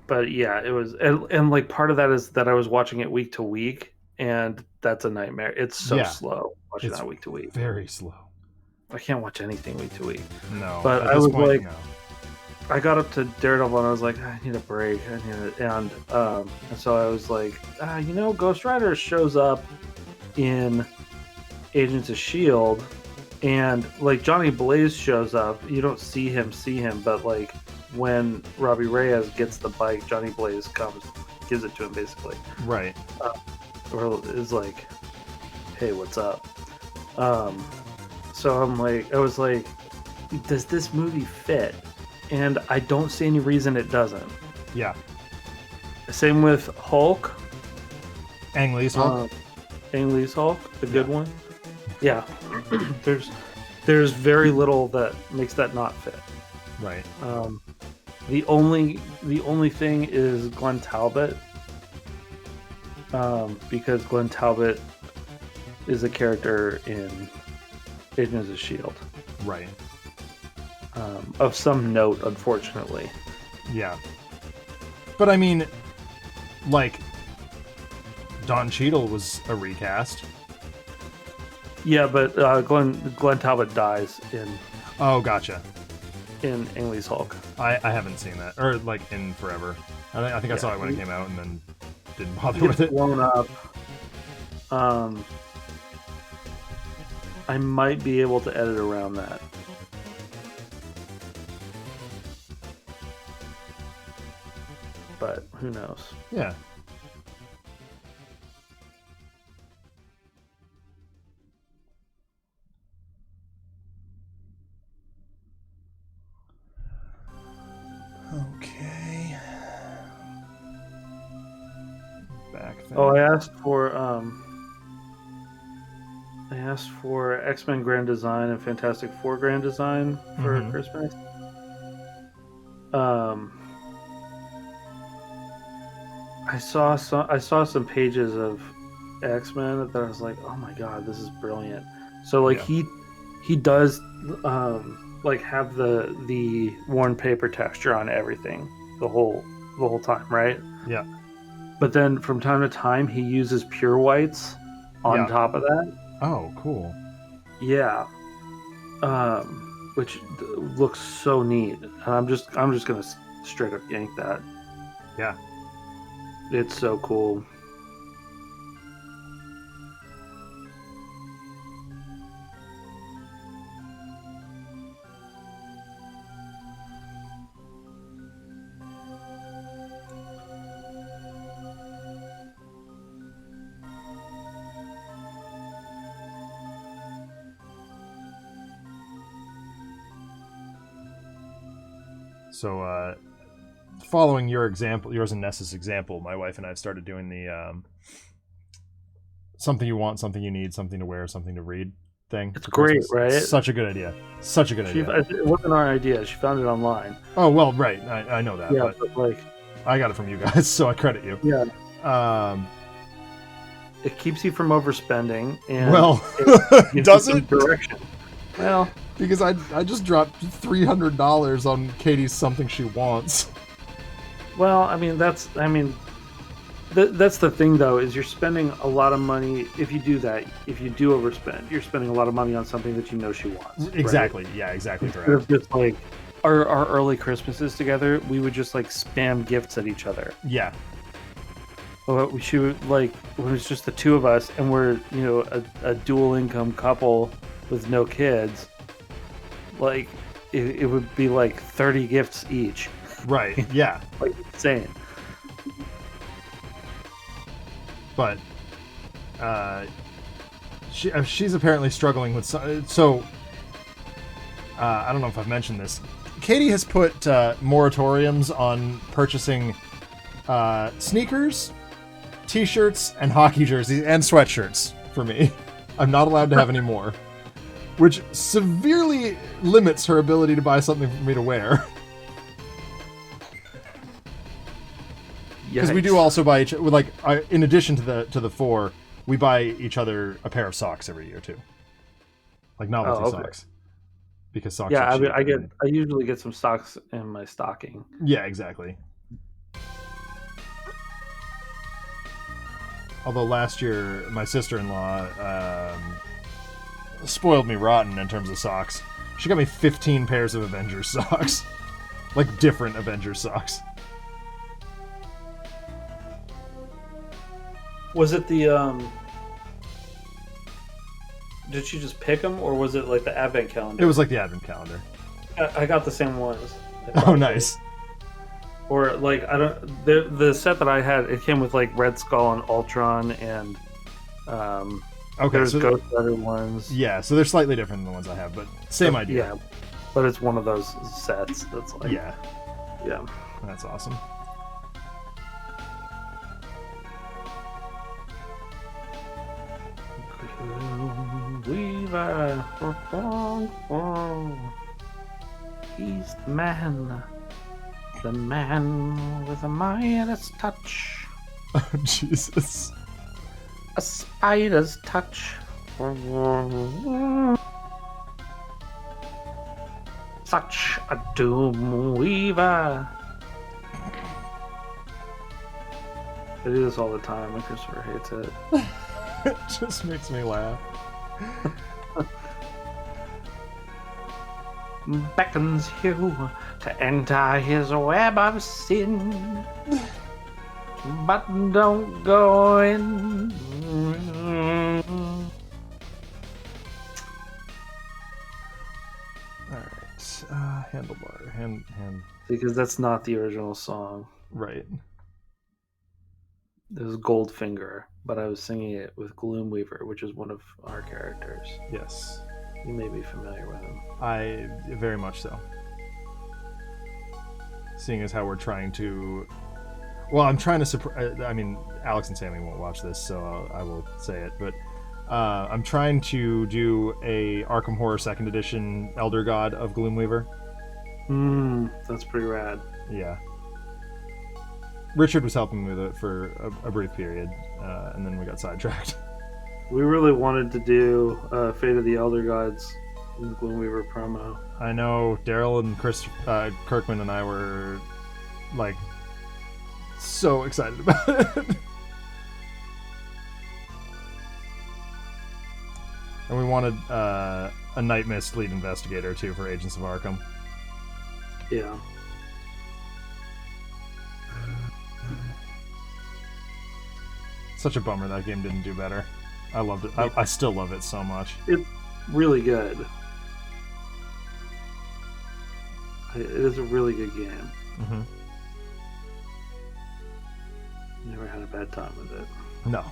But yeah, it was, and like part of that is that I was watching it week to week, and that's a nightmare. It's so slow watching that week to week. Very slow. I can't watch anything week to week. No. But I was like, no. I got up to Daredevil and I was like, I need a break. And so I was like, Ghost Rider shows up in Agents of S.H.I.E.L.D. and like Johnny Blaze shows up. You don't see him, but like when Robbie Reyes gets the bike, Johnny Blaze comes, gives it to him basically. Right. Or is like, hey, what's up? So I was like, does this movie fit? And I don't see any reason it doesn't. Yeah. Same with Hulk. Ang Lee's Hulk? Ang Lee's Hulk, the good one. Yeah, there's very little that makes that not fit. Right. The only thing is Glenn Talbot, because Glenn Talbot is a character in Agents of S.H.I.E.L.D. Right. Of some note, unfortunately. Yeah. But I mean, like, Don Cheadle was a recast. Yeah, but Glenn Talbot dies in Oh, gotcha. in Ang Lee's Hulk. I haven't seen that. Or, like, in forever. I think I saw it when it came out and then didn't bother with it. Blown up. I might be able to edit around that. But who knows? Yeah. Okay. Back thing. Oh, I asked for X-Men Grand Design and Fantastic Four Grand Design for Christmas. I saw some pages of X-Men that I was like, oh my god, this is brilliant. So like he does like have the worn paper texture on everything the whole time, right? Yeah. But then from time to time he uses pure whites on top of that. Oh, cool. Yeah. Which looks so neat. And I'm just gonna straight up yank that. Yeah. It's so cool. So, following your example, yours and Ness's example, my wife and I have started doing the something you want, something you need, something to wear, something to read thing. It's great, right? Such a good idea. Such a good idea. It wasn't our idea. She found it online. Oh, well, right. I know that. Yeah, but like I got it from you guys, so I credit you. Yeah. It keeps you from overspending, and it does gives you it? some direction. Well, because I just dropped $300 on Katie's something she wants. Well, I mean that's the thing though, is you're spending a lot of money. If you do that, if you do overspend, you're spending a lot of money on something that you know she wants. Exactly. Right? Yeah. Exactly. Instead of just like our early Christmases together, we would just like spam gifts at each other. Yeah. Well, she would like when it was just the two of us, and we're a dual income couple with no kids. Like it would be like 30 gifts each. Right. Yeah. Like insane. But she's apparently struggling with so I don't know if I've mentioned this. Katie has put moratoriums on purchasing sneakers, t-shirts, and hockey jerseys and sweatshirts for me. I'm not allowed to have any more, which severely limits her ability to buy something for me to wear. Because we do also buy each, like, in addition to the four, we buy each other a pair of socks every year too, like novelty socks. Because socks. Yeah, are cheap I usually get some socks in my stocking. Yeah, exactly. Although last year my sister-in-law spoiled me rotten in terms of socks. She got me 15 pairs of Avengers socks, like different Avengers socks. Was it the did she just pick them, or was it like the advent calendar? It was like the advent calendar. I got the same ones. Oh, nice. Or like I don't the set that I had, it came with like Red Skull and Ultron and okay, there's so Ghost Rider ones. Yeah, so they're slightly different than the ones I have, but same idea. Yeah, but it's one of those sets that's like yeah, that's awesome. Weaver. He's the man with a Midas touch. Oh, Jesus. A spider's touch. Such a doom weaver. I do this all the time and Christopher hates it. It just makes me laugh. Beckons you to enter his web of sin, but don't go in. Alright. Handlebar. Hand. Because that's not the original song. Right. It was Goldfinger, but I was singing it with Gloomweaver, which is one of our characters. Yes. You may be familiar with him. I very much so. Seeing as how we're trying to... Well, I'm trying to... I mean, Alex and Sammy won't watch this, so I will say it, but I'm trying to do a Arkham Horror 2nd Edition Elder God of Gloomweaver. That's pretty rad. Yeah. Richard was helping me with it for a brief period, and then we got sidetracked. We really wanted to do Fate of the Elder Gods in the Gloomweaver promo. I know Daryl and Chris Kirkman and I were, like, so excited about it. And we wanted a Night Mist lead investigator, too, for Agents of Arkham. Yeah. Such a bummer that game didn't do better. I loved it. I still love it so much. It's really good. It is a really good game. Mm-hmm. Never had a bad time with it. No.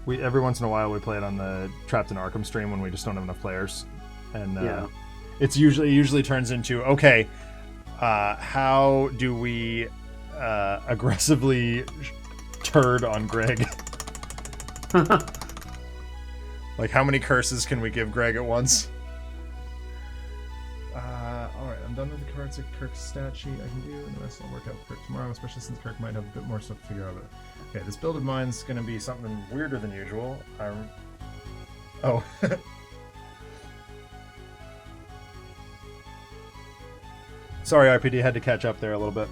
Every once in a while we play it on the Trapped in Arkham stream when we just don't have enough players, and yeah. It usually turns into, okay, how do we aggressively turd on Greg? Like, how many curses can we give Greg at once? Alright, I'm done with the cards that Kirk's stat sheet I can do, and the rest will work out for Kirk tomorrow, especially since Kirk might have a bit more stuff to figure out. Okay, this build of mine's going to be something weirder than usual. Oh. Sorry, RPD, had to catch up there a little bit.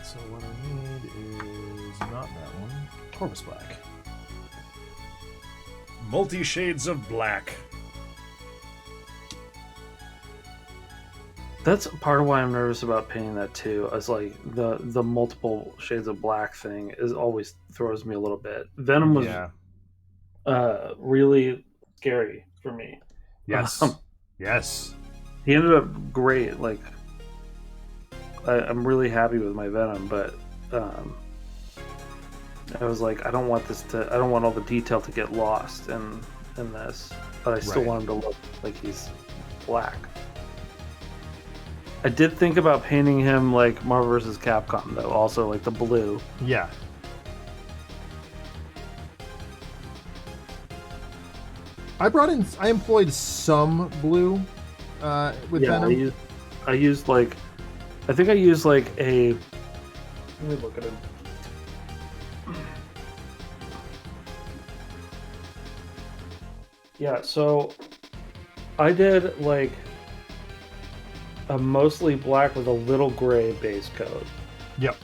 So what I need is not that one. Corvus Black. Multi-shades of black. That's part of why I'm nervous about painting that too. Is like the multiple shades of black thing is always throws me a little bit. Venom was really scary for me. Yes. Yes. He ended up great. Like I'm really happy with my Venom, but I was like, I don't want all the detail to get lost in this, but I still want him to look like he's black. I did think about painting him like Marvel vs. Capcom, though, also like the blue. Yeah. I employed some blue with Venom. I used like a. Let me look at it. Yeah, so I did like a mostly black with a little gray base coat. Yep.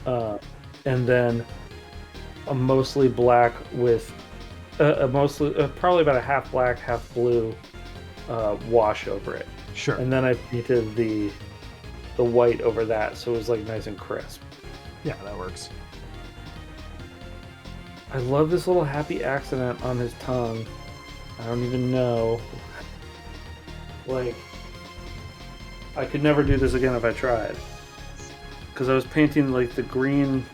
And then a mostly black with probably about a half black, half blue wash over it. Sure. And then I painted the white over that, so it was like nice and crisp. Yeah, that works. I love this little happy accident on his tongue. I don't even know. Like, I could never do this again if I tried. Because I was painting like the green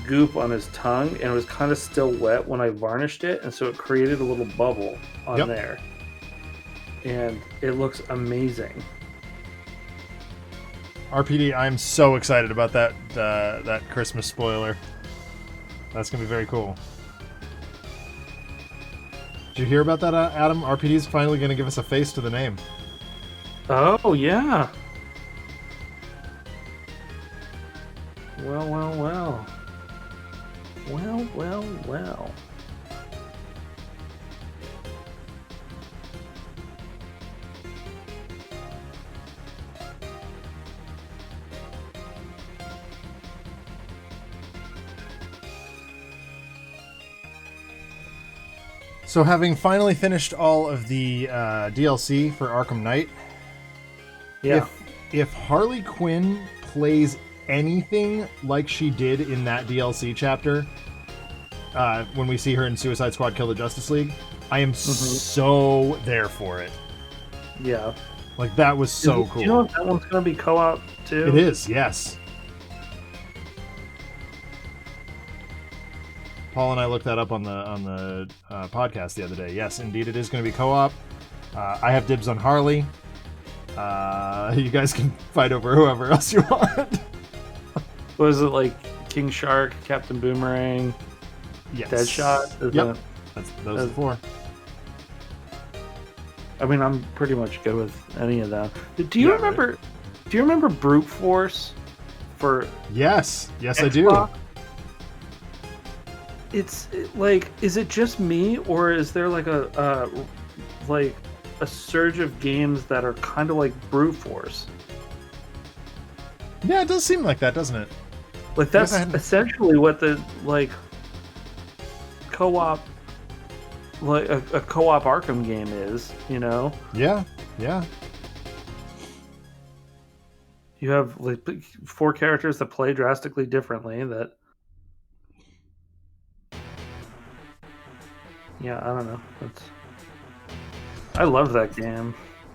goop on his tongue, and it was kind of still wet when I varnished it, and so it created a little bubble on there. And it looks amazing. RPD, I'm so excited about that Christmas spoiler. That's gonna be very cool. Did you hear about that, Adam? RPD is finally gonna give us a face to the name. Oh yeah. Well, well, well. Well, well, well. So, having finally finished all of the DLC for Arkham Knight, if Harley Quinn plays anything like she did in that DLC chapter, when we see her in Suicide Squad Kill the Justice League, I am so there for it. Yeah. Like, that was so cool. Do you know if that one's going to be co-op, too? It is, yes. Paul and I looked that up on the podcast the other day. Yes, indeed, it is going to be co-op. I have dibs on Harley. You guys can fight over whoever else you want. Was it like King Shark, Captain Boomerang, Deadshot? Yep. Those are the four. I mean, I'm pretty much good with any of them. Do you remember? Right. Do you remember Brute Force? For yes, Xbox? I do. It's like, is it just me, or is there like a surge of games that are kind of like Brute Force? Yeah, it does seem like that, doesn't it? Like that's essentially what the co-op, like a co-op Arkham game is, you know? Yeah. You have like 4 characters that play drastically differently. Yeah, I don't know. I love that game.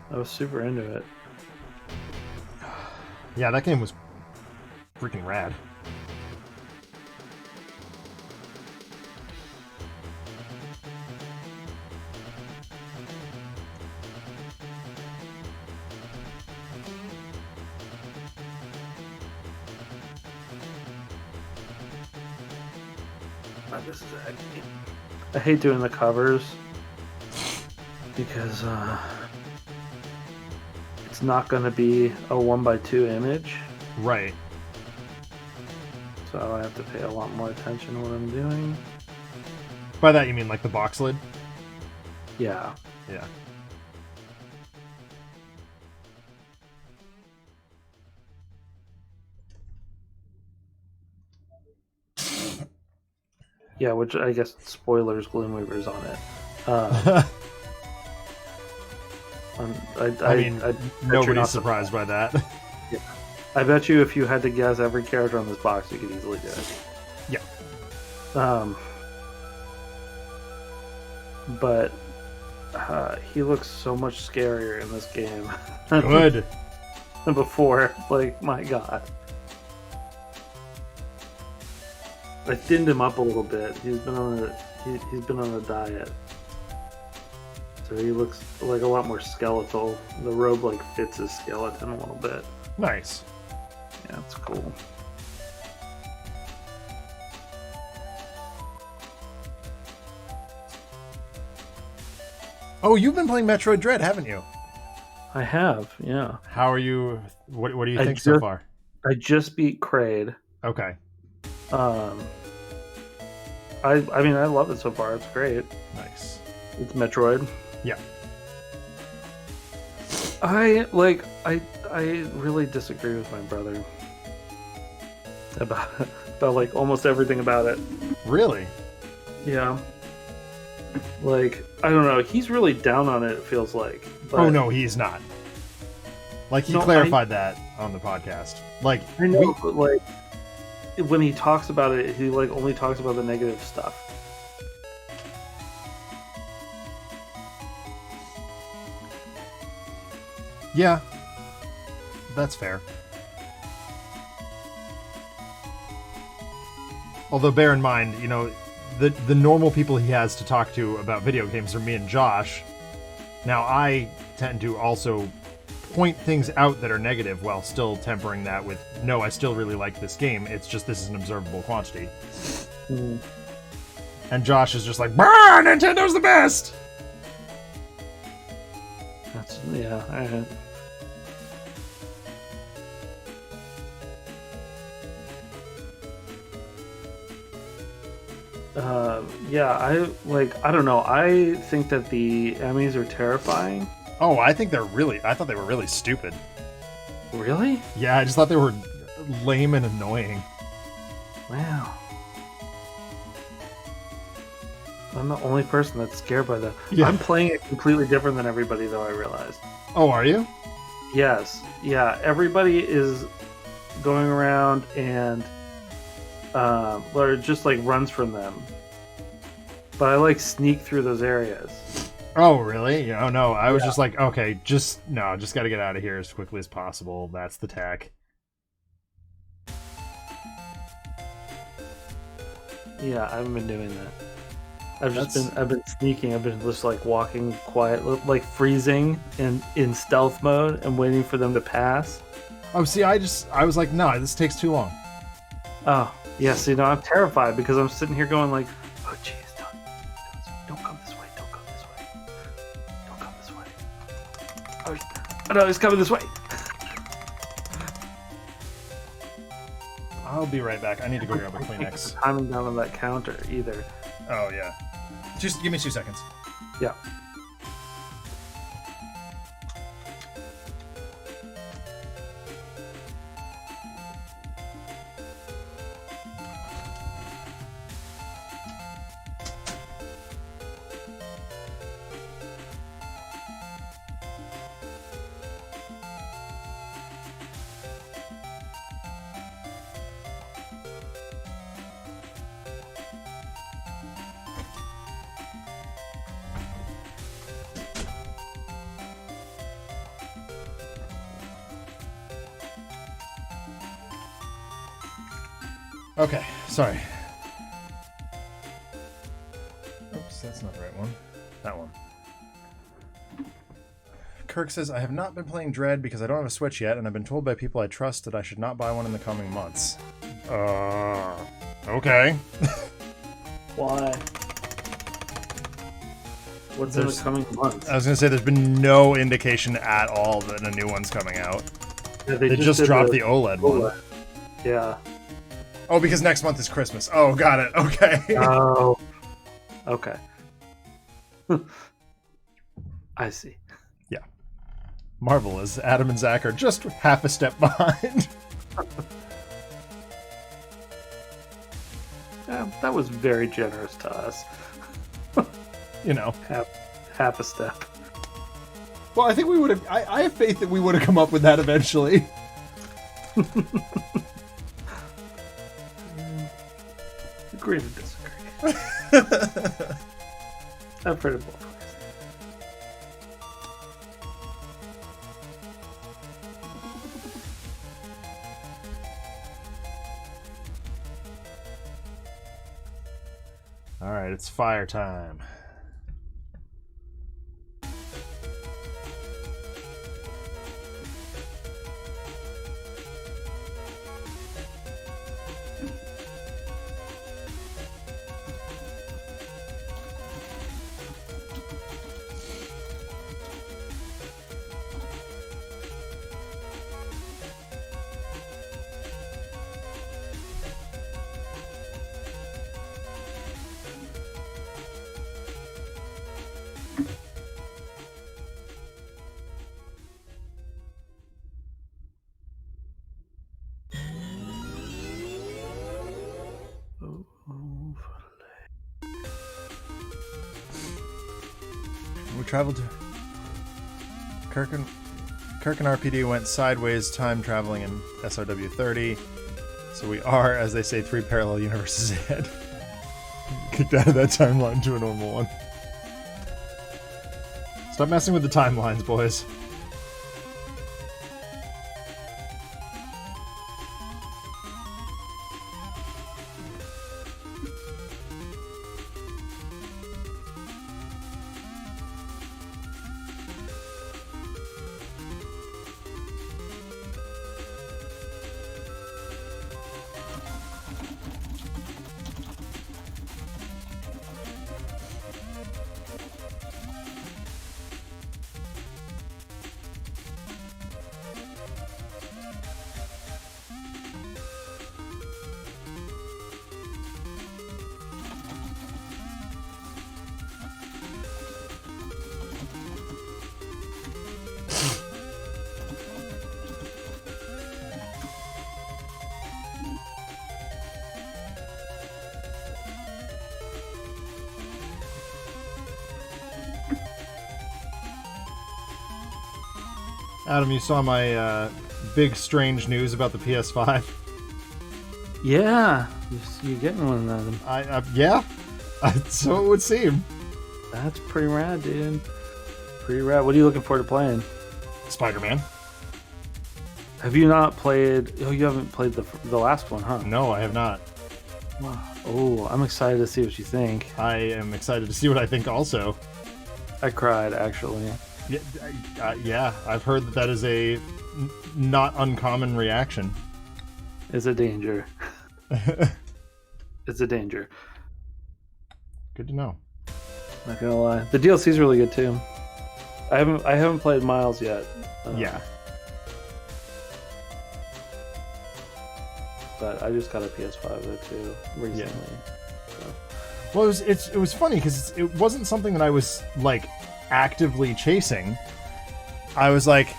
I was super into it. Yeah, that game was freaking rad. I hate doing the covers because it's not going to be a 1x2 image. Right. So I have to pay a lot more attention to what I'm doing. By that you mean like the box lid? Yeah. Yeah. Yeah, which I guess spoilers, Gloomweaver's on it. I mean, nobody's surprised by that. Yeah. I bet you if you had to guess every character on this box, you could easily do it. Yeah. But he looks so much scarier in this game. Good. Than before. Like, my God. I thinned him up a little bit. He's been on a diet, so he looks like a lot more skeletal. The robe like fits his skeleton a little bit. Nice. Yeah, it's cool. Oh, you've been playing Metroid Dread, haven't you? I have, yeah. How are you? What do you think so far? I just beat Kraid. Okay. I mean, I love it so far. It's great. Nice. It's Metroid. Yeah. I really disagree with my brother about like almost everything about it. Really? Yeah. Like, I don't know. He's really down on it, it feels like. But... Oh, no, he's not. Like, he clarified that on the podcast. Like, I know, but like, when he talks about it, he like only talks about the negative stuff. Yeah, That's fair. Although bear in mind, you know, the normal people he has to talk to about video games are me and Josh. Now, I tend to also point things out that are negative while still tempering that with, no, I still really like this game. It's just this is an observable quantity. Mm. And Josh is just like, "Brr, Nintendo's the best!" That's, yeah, alright. Yeah, I don't know. I think that the Emmys are terrifying. Oh, I thought they were really stupid. Really? Yeah, I just thought they were lame and annoying. Wow. I'm the only person that's scared by that. Yeah. I'm playing it completely different than everybody, though, I realized. Oh, are you? Yes. Yeah, everybody is going around and or just like runs from them. But I like sneak through those areas. Oh, really? Yeah, oh, no. I was just like, okay, just got to get out of here as quickly as possible. That's the tack. Yeah, I haven't been doing that. I've been sneaking. I've been just like walking quiet, like freezing in stealth mode and waiting for them to pass. Oh, see, I was like, no, this takes too long. Oh, yeah, see, no, I'm terrified because I'm sitting here going like, oh, jeez, don't come this way, don't come this way, don't come this way. Oh no, he's coming this way. I'll be right back. I need to go grab a Kleenex. Timing down on that counter either. Oh, yeah. Just give me 2 seconds. Yeah. Okay, sorry. Oops, that's not the right one. That one. Kirk says, I have not been playing Dread because I don't have a Switch yet, and I've been told by people I trust that I should not buy one in the coming months. Okay. Why? What's in the coming months? I was going to say, there's been no indication at all that a new one's coming out. Yeah, they just dropped the OLED one. Yeah. Oh, because next month is Christmas. Oh, got it. Okay. Oh. Okay. I see. Yeah. Marvelous. Adam and Zach are just half a step behind. Yeah, that was very generous to us. You know. Half a step. Well, I think we would have... I have faith that we would have come up with that eventually. Agree to disagree. I've heard it both ways. Alright, it's fire time. We traveled to Kirk and RPD went sideways time traveling in SRW 30, so we are, as they say, 3 parallel universes ahead. Kicked out of that timeline to a normal one. Stop messing with the timelines, boys. Adam, you saw my big strange news about the PS5? Yeah, you're getting one of them. Yeah, so it would seem. That's pretty rad, dude. Pretty rad. What are you looking forward to playing? Spider-Man. Have you not played... Oh, you haven't played the last one, huh? No, I have not. Oh, I'm excited to see what you think. I am excited to see what I think also. I cried, actually. Yeah, I've heard that is a not uncommon reaction. It's a danger. It's a danger. Good to know. Not gonna lie, the DLC is really good too. I haven't played Miles yet. Yeah, but I just got a PS5 though too recently. Yeah. So. Well, it was funny because it wasn't something that I was like actively chasing. I was like,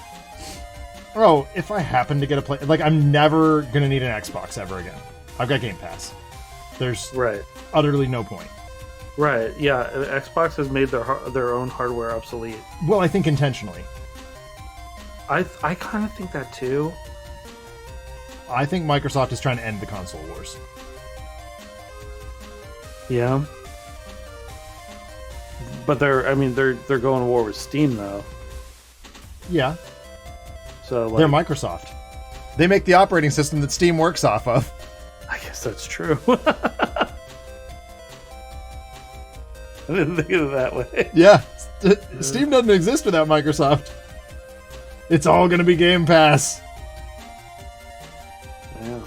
oh, if I happen to get a play, like I'm never gonna need an Xbox ever again. I've got Game Pass. There's utterly no point. Right. Yeah. Xbox has made their own hardware obsolete. Well, I think intentionally. I kind of think that too. I think Microsoft is trying to end the console wars. Yeah. But they're going to war with Steam though. Yeah. So like, they're Microsoft. They make the operating system that Steam works off of. I guess that's true. I didn't think of it that way. Yeah. Steam doesn't exist without Microsoft. It's all going to be Game Pass. Yeah.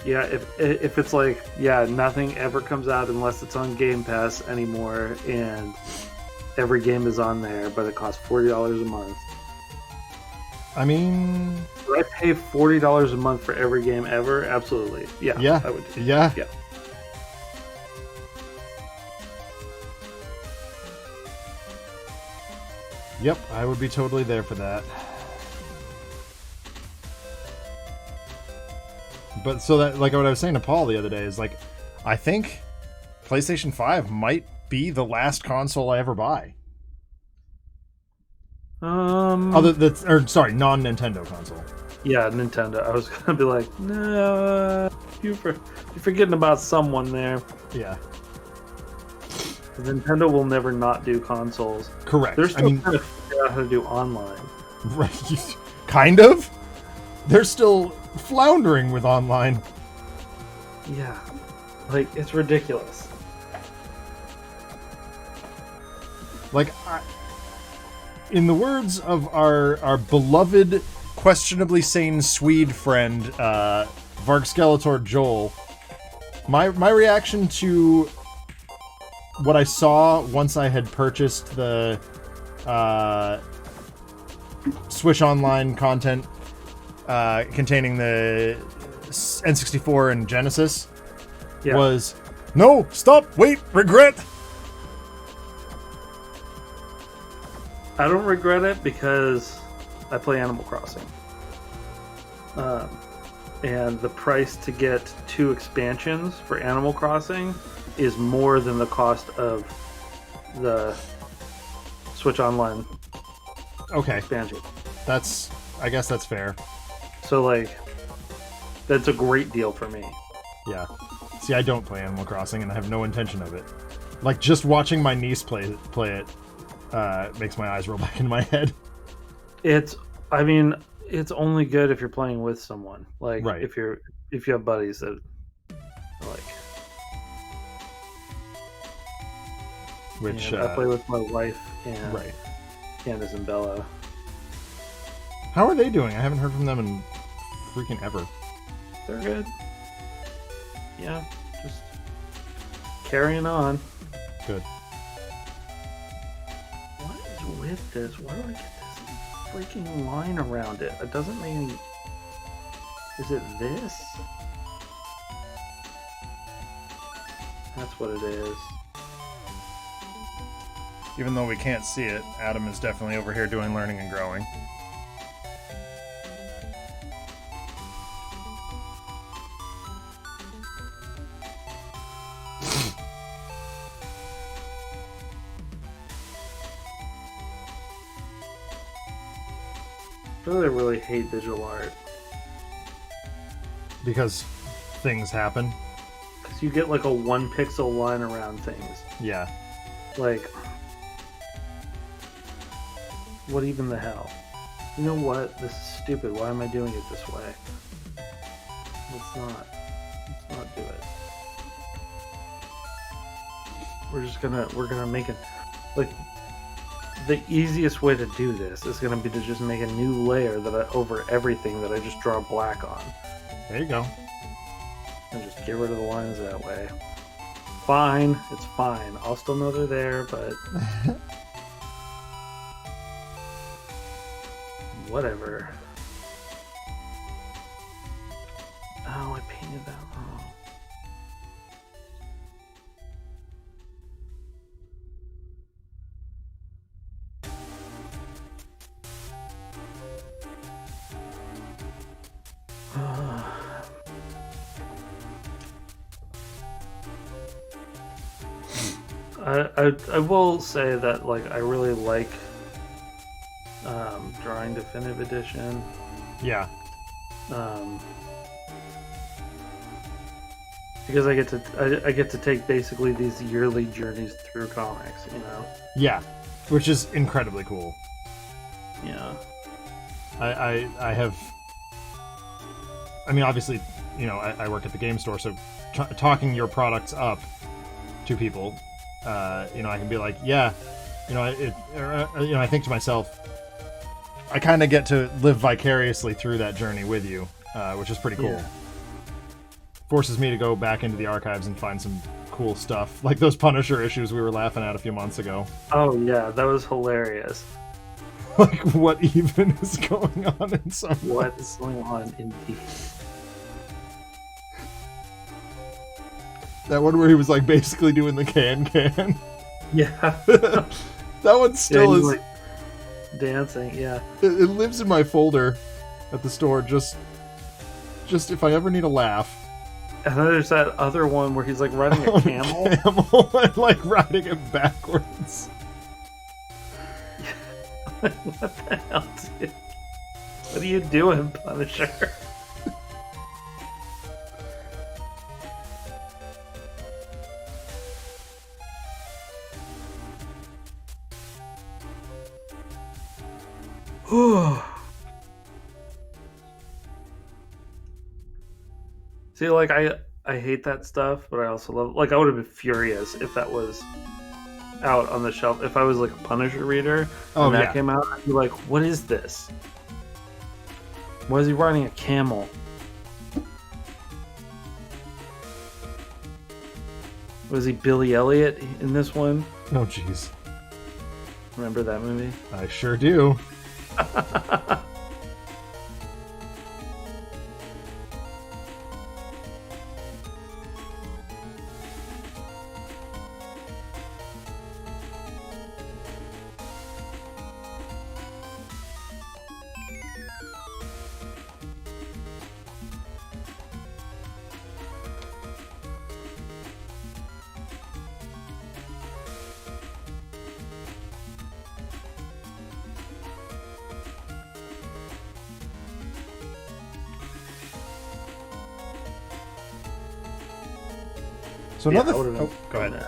Yeah, if it's like, yeah, nothing ever comes out unless it's on Game Pass anymore, and every game is on there, but it costs $40 a month. I mean... Would I pay $40 a month for every game ever? Absolutely. Yeah. Yeah. I would. Yeah. Yeah. Yep, I would be totally there for that. But so that, like what I was saying to Paul the other day, is like, I think PlayStation 5 might be the last console I ever buy. Non-Nintendo console. Yeah, Nintendo. I was gonna be like, no, you're forgetting about someone there. Yeah. Nintendo will never not do consoles. Correct. They're still trying to figure out how to do online. Right. Kind of. They're still floundering with online. Yeah. Like, it's ridiculous. Like, in the words of our beloved, questionably sane Swede friend, Vargskeletor Joel, my reaction to what I saw once I had purchased the Switch Online content containing the N64 and Genesis was, no, stop, wait, regret. I don't regret it because I play Animal Crossing. And the price to get 2 expansions for Animal Crossing is more than the cost of the Switch Online expansion. I guess that's fair. So, like, that's a great deal for me. Yeah. See, I don't play Animal Crossing, and I have no intention of it. Like, just watching my niece play it makes my eyes roll back into my head. It's only good if you're playing with someone. Like, right. if you have buddies that like. Which I play with my wife and right. Candace and Bella. How are they doing? I haven't heard from them in freaking ever. They're good. Yeah, just carrying on. Good. What is with this? Why do I get this freaking line around it? It doesn't make any... Is it this? That's what it is. Even though we can't see it, Adam is definitely over here doing learning and growing. I really hate digital art. Because things happen. Because you get like a 1 pixel line around things. Yeah. Like, what even the hell? You know what? This is stupid. Why am I doing it this way? Let's not do it. We're gonna make it, like, the easiest way to do this is gonna be to just make a new layer over everything that I just draw black on. There you go. And just get rid of the lines that way. Fine, it's fine. I'll still know they're there, but whatever. Oh, I painted that wrong. I will say that, like, I really like drawing definitive edition. Yeah. Because I get to take basically these yearly journeys through comics, you know. Yeah, which is incredibly cool. Yeah. I have. I mean, obviously, you know, I work at the game store, so talking your products up to people, you know, I can be like, yeah, you know, you know, I think to myself, I kind of get to live vicariously through that journey with you, which is pretty cool. Yeah. Forces me to go back into the archives and find some cool stuff, like those Punisher issues we were laughing at a few months ago. Oh yeah, that was hilarious. Like, what even is going on in some What is going on indeed? That one where he was like basically doing the can. Yeah. That one still is like dancing. Yeah. It lives in my folder at the store. Just if I ever need a laugh. And then there's that other one where he's like riding a camel. And like riding it backwards. What the hell, dude? What are you doing, Punisher? See, like, I hate that stuff, but I also love, like, I would have been furious if that was out on the shelf. If I was like a Punisher reader and that came out, I'd be like, what is this? Why is he riding a camel? Was he Billy Elliot in this one? Oh, jeez. Remember that movie? I sure do. So another. Oh, go ahead.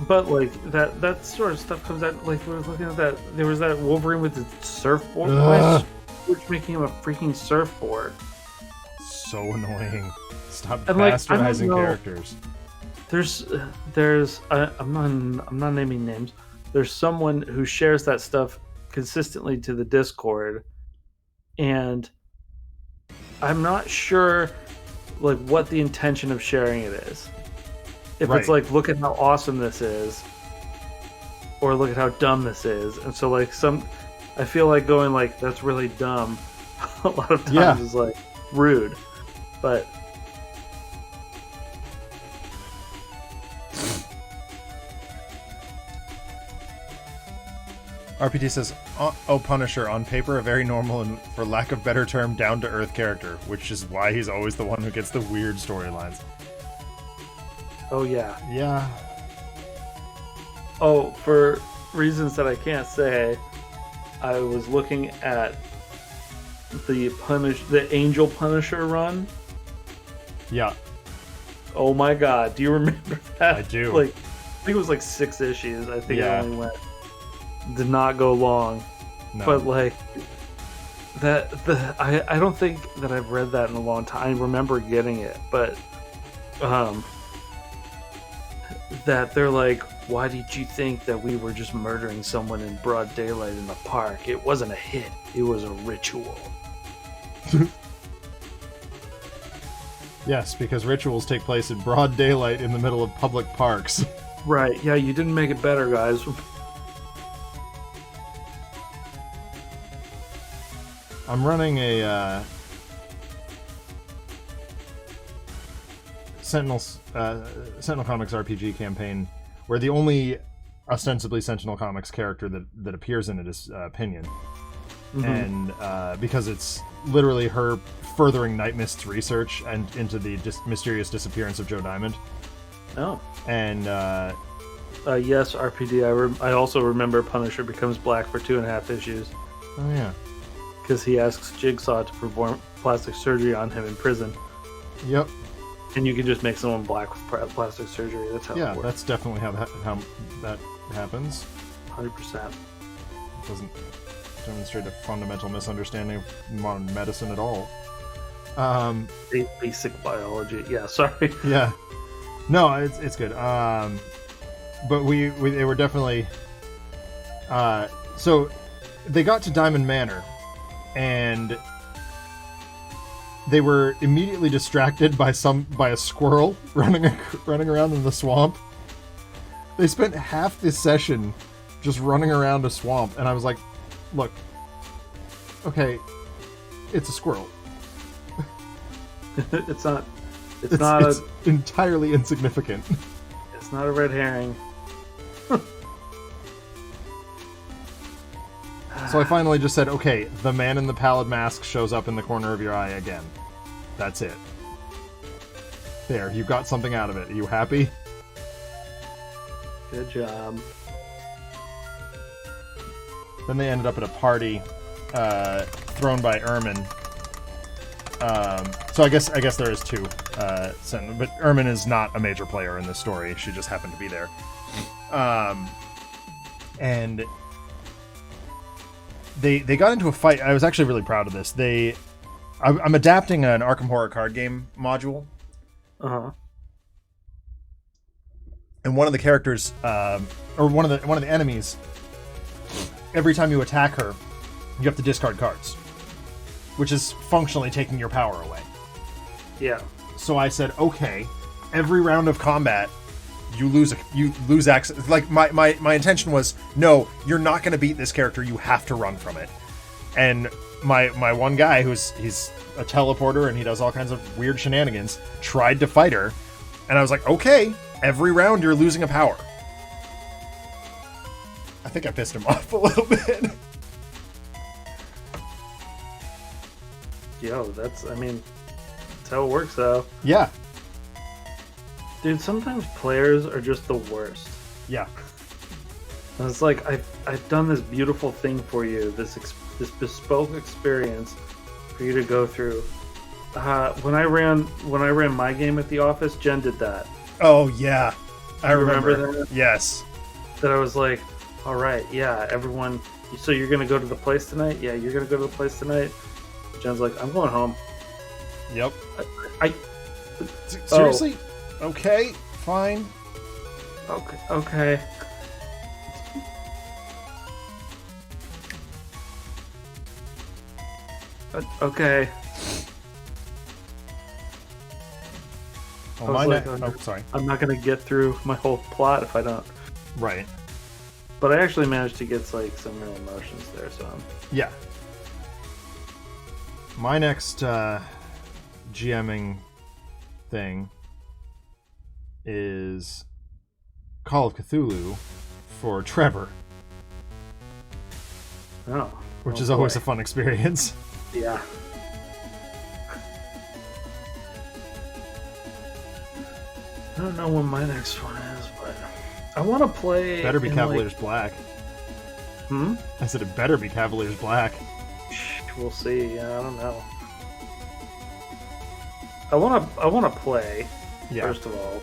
But like that sort of stuff comes out. Like, we were looking at that. There was that Wolverine with the surfboard. Why is George making him a freaking surfboard? So annoying. Stop and bastardizing characters. There's I'm not naming names. There's someone who shares that stuff consistently to the Discord, and I'm not sure like what the intention of sharing it is. If it's like, look at how awesome this is, or look at how dumb this is. And so like I feel like going like, that's really dumb a lot of times is like rude. But RPT says, oh, Punisher, on paper, a very normal and, for lack of better term, down-to-earth character, which is why he's always the one who gets the weird storylines. Oh, yeah. Yeah. Oh, for reasons that I can't say, I was looking at the Angel Punisher run. Yeah, Oh my god, do you remember that? I do. Like, I think it was like 6 issues. I think Yeah. it only did not go long. no. But like I don't think that I've read that in a long time. I remember getting it, but that they're like, why did you think that we were just murdering someone in broad daylight in the park? It wasn't a hit, it was a ritual. Yes, because rituals take place in broad daylight in the middle of public parks. Right, yeah, you didn't make it better, guys. I'm running a Sentinel Comics RPG campaign where the only ostensibly Sentinel Comics character that appears in it is Pinion. And because it's literally her furthering Night Mist's research and into the mysterious disappearance of Joe Diamond. Oh. And yes, RPD. I also remember Punisher becomes black for 2.5 issues oh yeah, because he asks Jigsaw to perform plastic surgery on him in prison, yep, and you can just make someone black with plastic surgery. That's how yeah, it works. that's definitely how that happens. 100%. It doesn't demonstrate a fundamental misunderstanding of modern medicine at all. Basic biology. Yeah, sorry. Yeah, no, it's good. But they were definitely. So they got to Diamond Manor, and they were immediately distracted by a squirrel running around in the swamp. They spent half this session just running around a swamp, and I was like, "Look, okay, it's a squirrel. It's not. It's entirely insignificant." It's not a red herring. So I finally just said, okay, the man in the pallid mask shows up in the corner of your eye again. That's it. There, you got something out of it. Are you happy? Good job. Then they ended up at a party thrown by Ermin. So I guess there is two. But Ermin is not a major player in this story. She just happened to be there. And they got into a fight. I was actually really proud of this. I'm adapting an Arkham Horror card game module. Uh-huh. And one of the characters, or one of the enemies, every time you attack her, you have to discard cards, which is functionally taking your power away. Yeah. So I said, okay, every round of combat, you lose access. Like my intention was, no, you're not going to beat this character. You have to run from it. And my one guy, he's a teleporter and he does all kinds of weird shenanigans, tried to fight her, and I was like, okay, every round you're losing a power. I think I pissed him off a little bit. Yo, that's how it works, though. Yeah. Dude, sometimes players are just the worst. Yeah. And it's like, I've done this beautiful thing for you, this bespoke experience for you to go through. When I ran my game at the office, Jen did that. Oh yeah, I remember that? Yes. That I was like, all right, yeah, everyone. So you're gonna go to the place tonight? Yeah, you're gonna go to the place tonight. Jen's like, I'm going home. Yep. I Seriously? Oh. Okay, fine. Okay. Okay. Well, sorry. I'm not gonna get through my whole plot if I don't. Right. But I actually managed to get like some real emotions there, so Yeah. My next GMing thing is Call of Cthulhu for Trevor, which is always a fun experience. Yeah. I don't know when my next one is, but I want to play. Better be Cavaliers Black. Hmm? I said it better be Cavaliers Black. we'll see. Yeah, I don't know. I wanna play, first of all,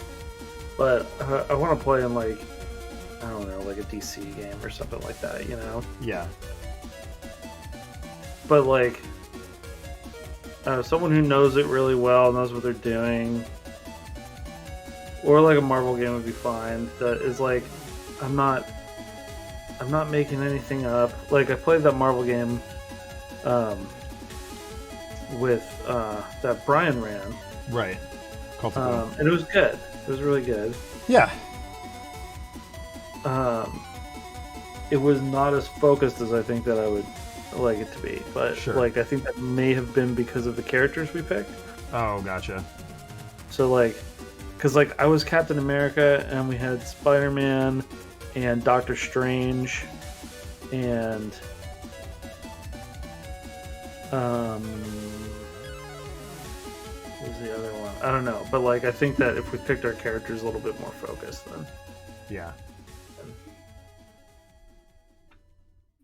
but I want to play in like, I don't know, like a DC game or something like that, you know? Yeah. But like, someone who knows it really well, knows what they're doing, or like a Marvel game would be fine. That is like, I'm not making anything up. Like, I played that Marvel game with that Brian ran. Right. And it was good. It was really good. Yeah. It was not as focused as I think that I would like it to be, but sure. Like, I think that may have been because of the characters we picked. Oh, gotcha. So like, because like I was Captain America and we had Spider-Man and Doctor Strange and what was the other one? I don't know, but like I think that if we picked our characters a little bit more focused, then yeah,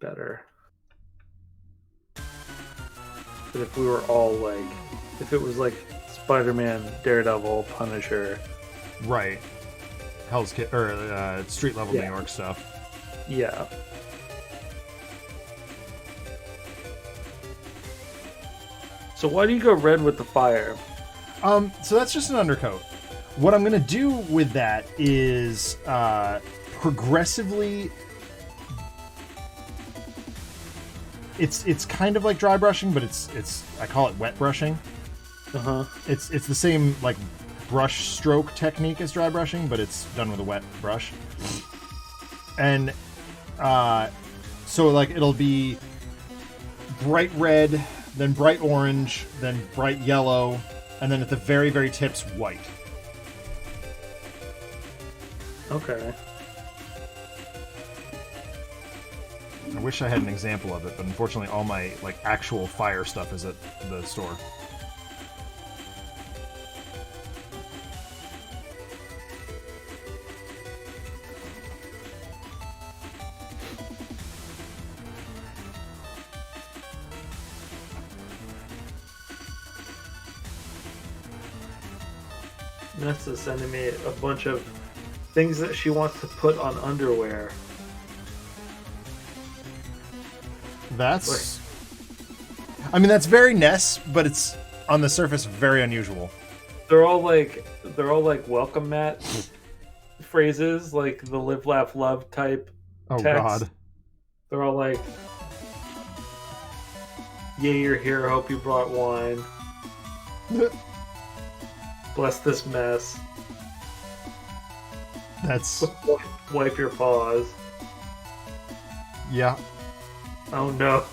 better. But if we were all like, if it was like Spider-Man, Daredevil, Punisher, right, Hell's Kitchen or street level New York stuff. Yeah. So why do you go red with the fire? So that's just an undercoat. What I'm gonna do with that is progressively. It's kind of like dry brushing, but it's I call it wet brushing. It's the same like brush stroke technique as dry brushing, but it's done with a wet brush. And so like it'll be bright red, then bright orange, then bright yellow, and then at the very, very tips, white. Okay. I wish I had an example of it, but unfortunately all my like actual fire stuff is at the store. Nessa sending me a bunch of things that she wants to put on underwear. That's... I mean, that's very Ness, but it's on the surface very unusual. They're all like welcome mat phrases, like the live, laugh, love type Oh, text. God. They're all like, yeah, you're here, I hope you brought wine. Bless this mess. That's... Wipe your paws. Yeah. Oh no.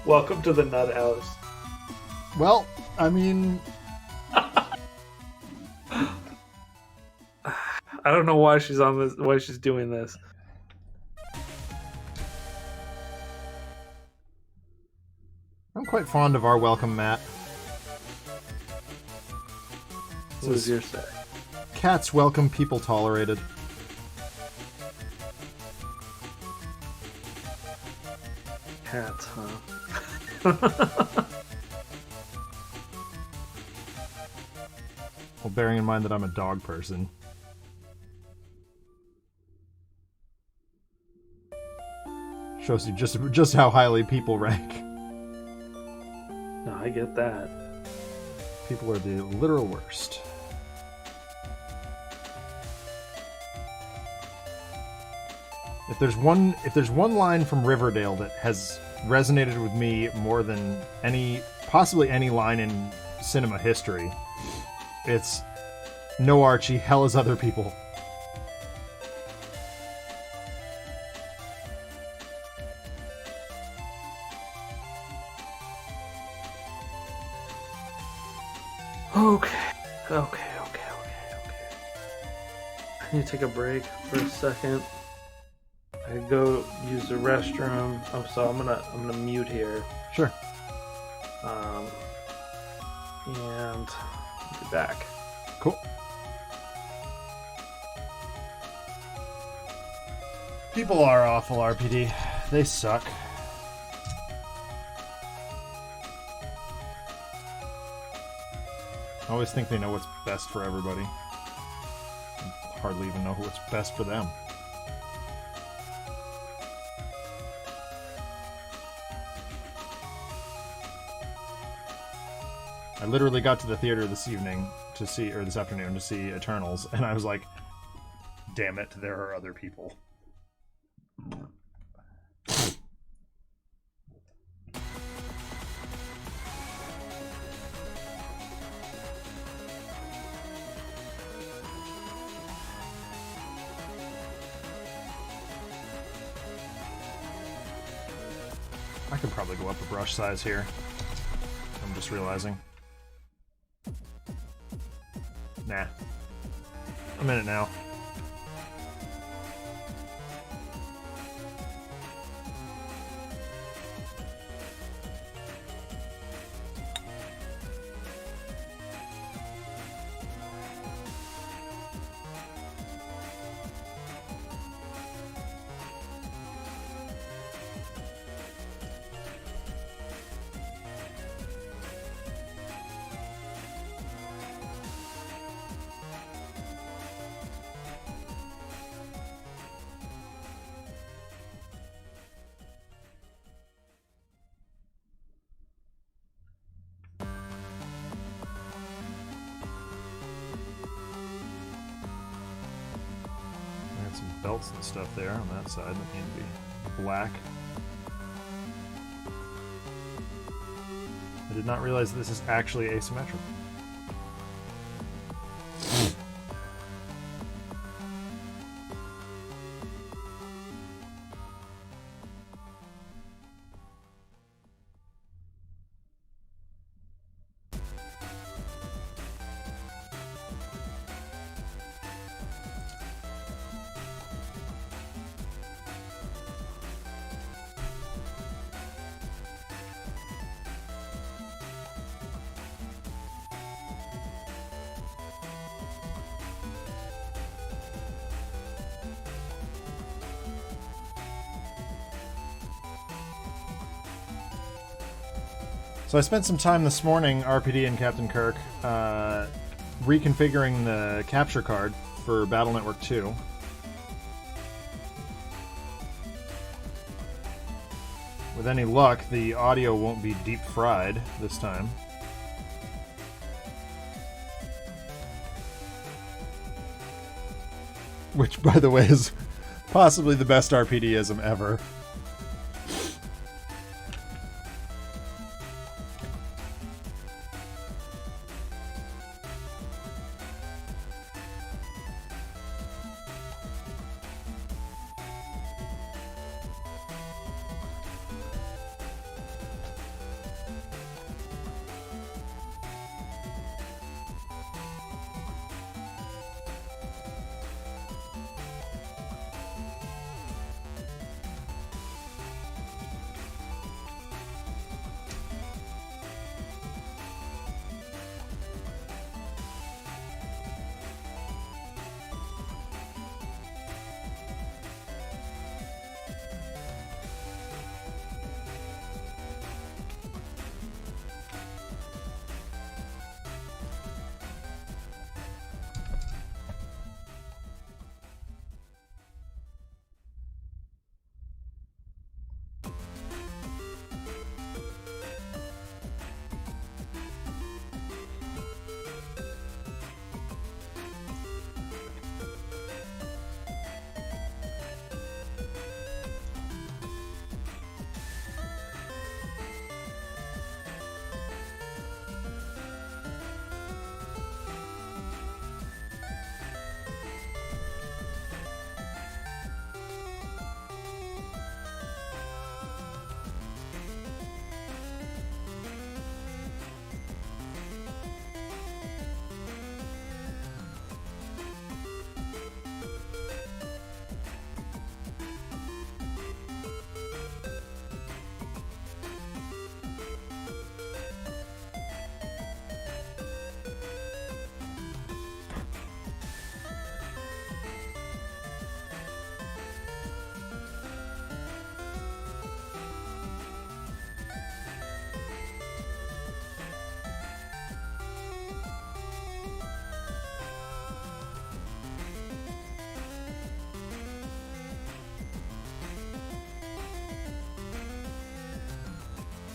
Welcome to the nut house. Well, I mean... I don't know why she's on this, why she's doing this. I'm quite fond of our welcome mat. What was your say? Cats welcome, people tolerated. Cats, huh? Well, bearing in mind that I'm a dog person. Shows you just how highly people rank. No, I get that. People are the literal worst. If there's one line from Riverdale that has resonated with me more than possibly any line in cinema history, it's "No, Archie, hell is other people." Okay. I need to take a break for a second. I could go use the restroom. Oh, so I'm gonna mute here. Sure. And I'll be back. Cool. People are awful, RPD. They suck. I always think they know what's best for everybody. I hardly even know what's best for them. I literally got to the theater this afternoon to see Eternals, and I was like, damn it, there are other people. I could probably go up a brush size here. I'm just realizing. Nah. I'm in it now. Some belts and stuff there on that side that need to be black. I did not realize this is actually asymmetrical. So I spent some time this morning, RPD and Captain Kirk, reconfiguring the capture card for Battle Network 2. With any luck, the audio won't be deep fried this time. Which, by the way, is possibly the best RPDism ever.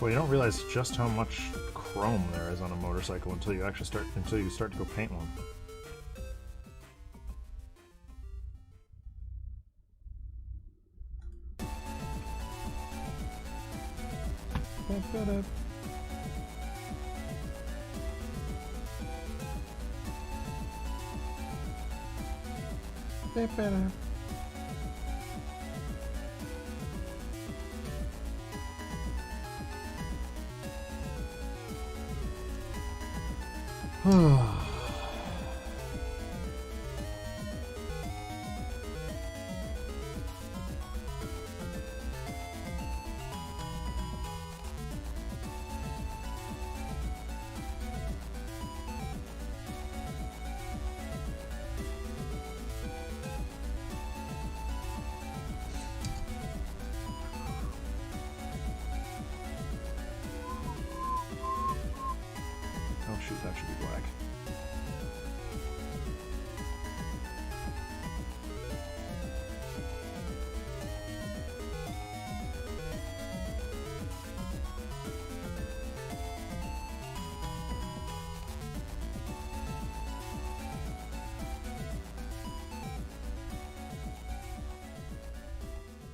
Well, you don't realize just how much chrome there is on a motorcycle until you start to go paint one. Oh shoot, that should be black.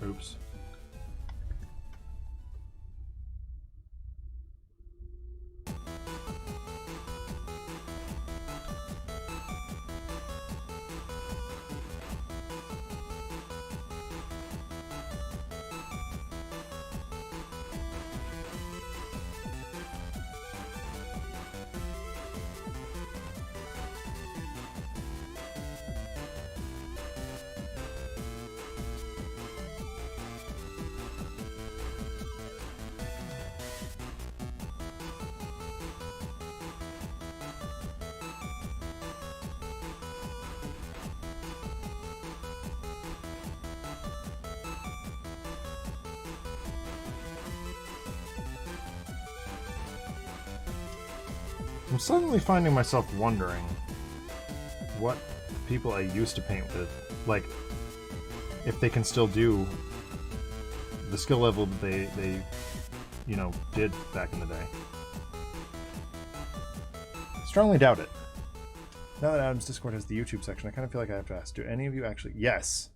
Oops. I'm suddenly finding myself wondering what people I used to paint with, like, if they can still do the skill level that they did back in the day. Strongly doubt it. Now that Adam's Discord has the YouTube section, I kind of feel like I have to ask, do any of you actually... Yes.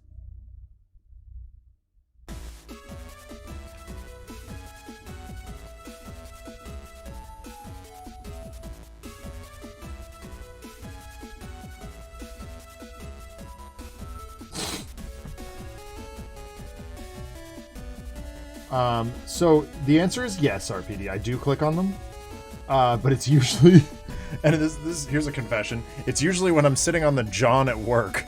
So the answer is yes, RPD. I do click on them, but it's usually, and here's a confession. It's usually when I'm sitting on the John at work.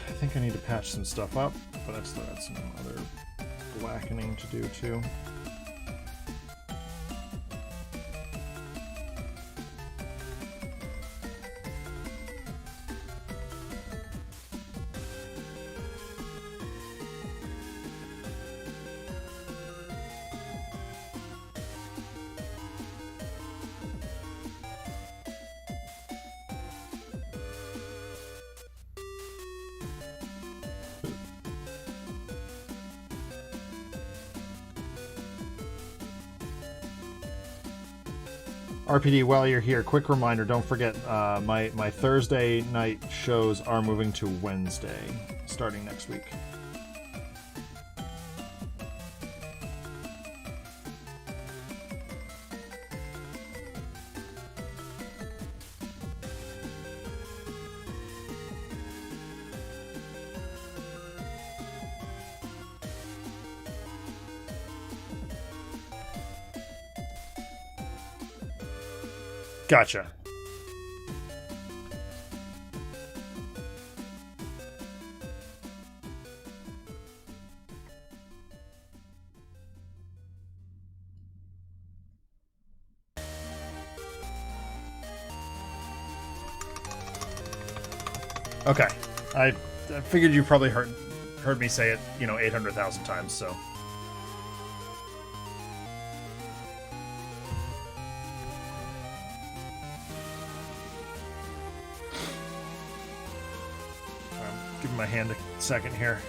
I think I need to patch some stuff up, but I've still got some other blackening to do too. RPD, while you're here, quick reminder, don't forget, my Thursday night shows are moving to Wednesday, starting next week. Gotcha. Okay. I figured you probably heard me say it, 800,000 times, so. Give my hand a second here.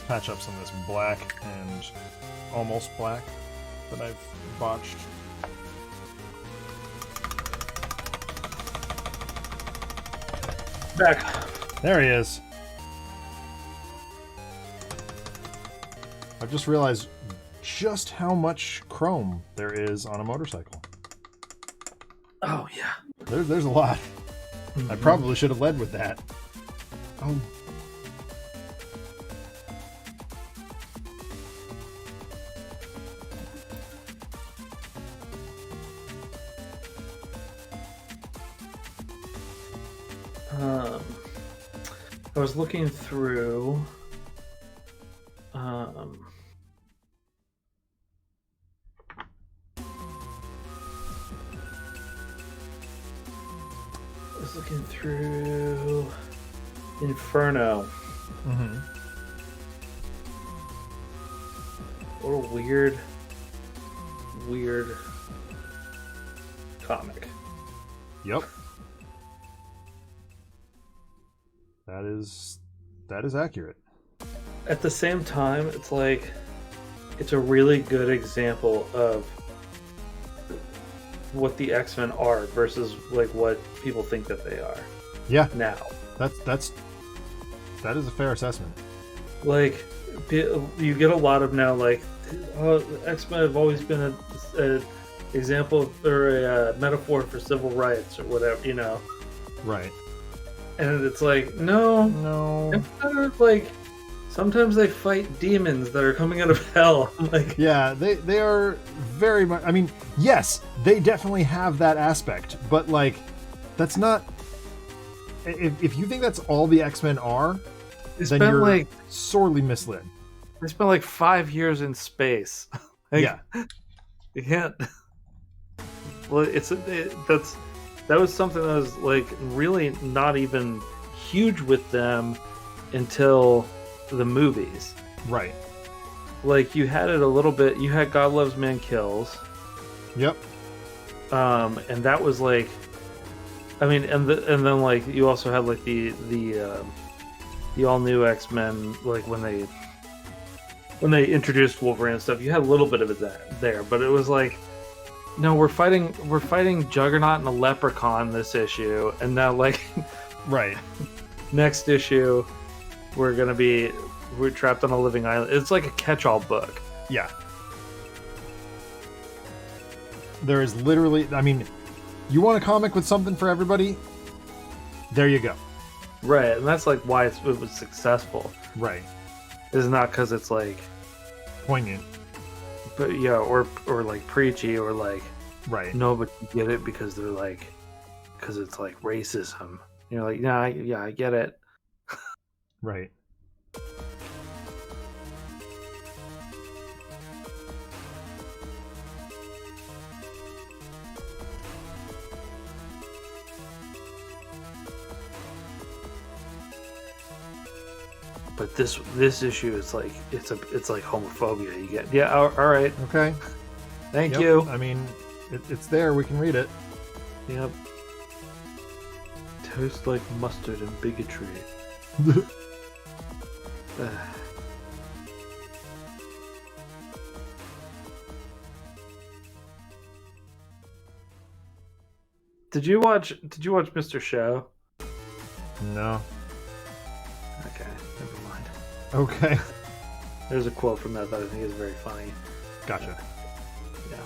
Patch up some of this black and almost black that I've botched. Back. There he is. I've just realized just how much chrome there is on a motorcycle. Oh, yeah. There's a lot. I probably should have led with that. Oh. I was looking through Inferno. Mm-hmm. What a weird comic. Yep. That is accurate. At the same time, it's like it's a really good example of what the X-Men are versus like what people think that they are. Yeah. Now. That is a fair assessment. Like you get a lot of now like X-Men have always been a example or a metaphor for civil rights or whatever, Right. And it's like, no. Like, sometimes they fight demons that are coming out of hell. Like, yeah, they are very much. I mean, yes, they definitely have that aspect, but like, that's not. If you think that's all the X-Men are, then you're like sorely misled. They spent like 5 years in space. Like, yeah, you can't. Well, that was something that was like really not even huge with them until the movies. Right. Like you had it a little bit. You had God Loves Man Kills. Yep. And that was like, I mean, and then like you also had like the all new X-Men, like when they introduced Wolverine and stuff. You had a little bit of it there, but it was like, no, we're fighting Juggernaut and a Leprechaun this issue, and now like, right, next issue, we're trapped on a living island. It's like a catch-all book. Yeah. There is literally, I mean, you want a comic with something for everybody? There you go. Right, and that's like why it was successful. Right. It's not because it's like poignant. But yeah, or like preachy, or like, right? No, but you get it because they're like, because it's like racism. You're like, nah, I get it. Right. but this issue is like it's like homophobia. You get all right. Okay. Thank you. I mean, it's there. We can read it. Yep. Toast like mustard and bigotry. Did you watch Mr. Show? No. Okay, never mind. Okay. There's a quote from that I think is very funny. Gotcha. Yeah.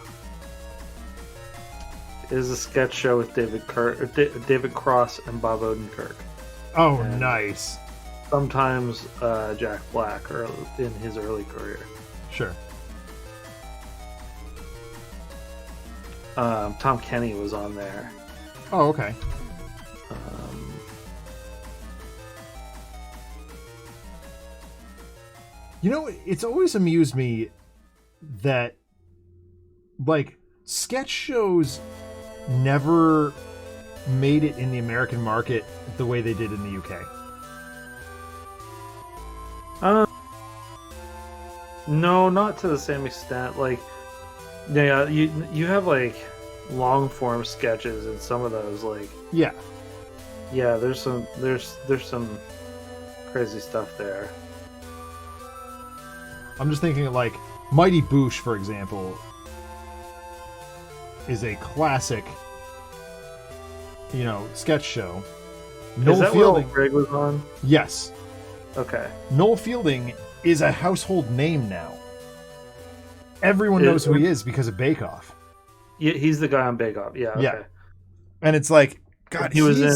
It is a sketch show with David Cross and Bob Odenkirk. Oh, and nice. Sometimes Jack Black in his early career. Sure. Tom Kenny was on there. Oh, okay. You know, it's always amused me that, like, sketch shows never made it in the American market the way they did in the UK. No, not to the same extent. Like, yeah, you have like long form sketches and some of those, like, yeah, there's some crazy stuff there. I'm just thinking of, like, Mighty Boosh, for example, is a classic, sketch show. Is that what old Greg was on? Yes. Okay. Noel Fielding is a household name now. Everyone knows who he is because of Bake Off. Yeah, he's the guy on Bake Off. Yeah. Okay. Yeah. And it's like, God, he was in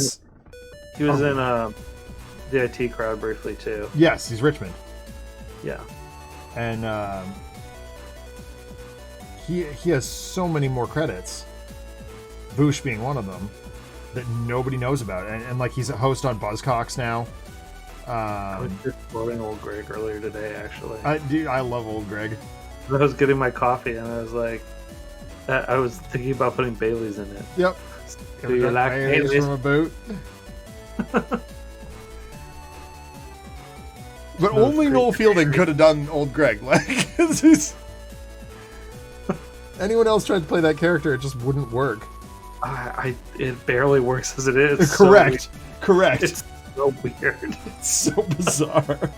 the IT Crowd briefly too. Yes, he's Richmond. Yeah. And he has so many more credits, Boosh being one of them, that nobody knows about. And like, he's a host on Buzzcocks now. I was just quoting old Greg earlier today, actually. I love old Greg. I was getting my coffee and I was like, I was thinking about putting Bailey's in it. Yep. Do you like Bailey's from a boot? But only Noel Fielding could have done old Greg. Like, anyone else tried to play that character, it just wouldn't work. It barely works as it is. Correct. Correct. It's so weird. It's so bizarre.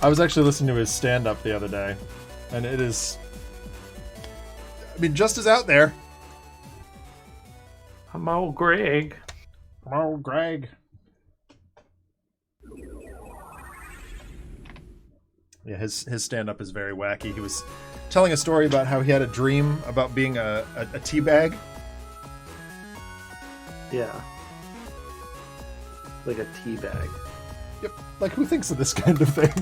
I was actually listening to his stand-up the other day, and it is, just as out there. I'm old Greg. Yeah, his stand-up is very wacky. He was telling a story about how he had a dream about being a tea bag. Yeah. Like a tea bag. Yep. Like, who thinks of this kind of thing?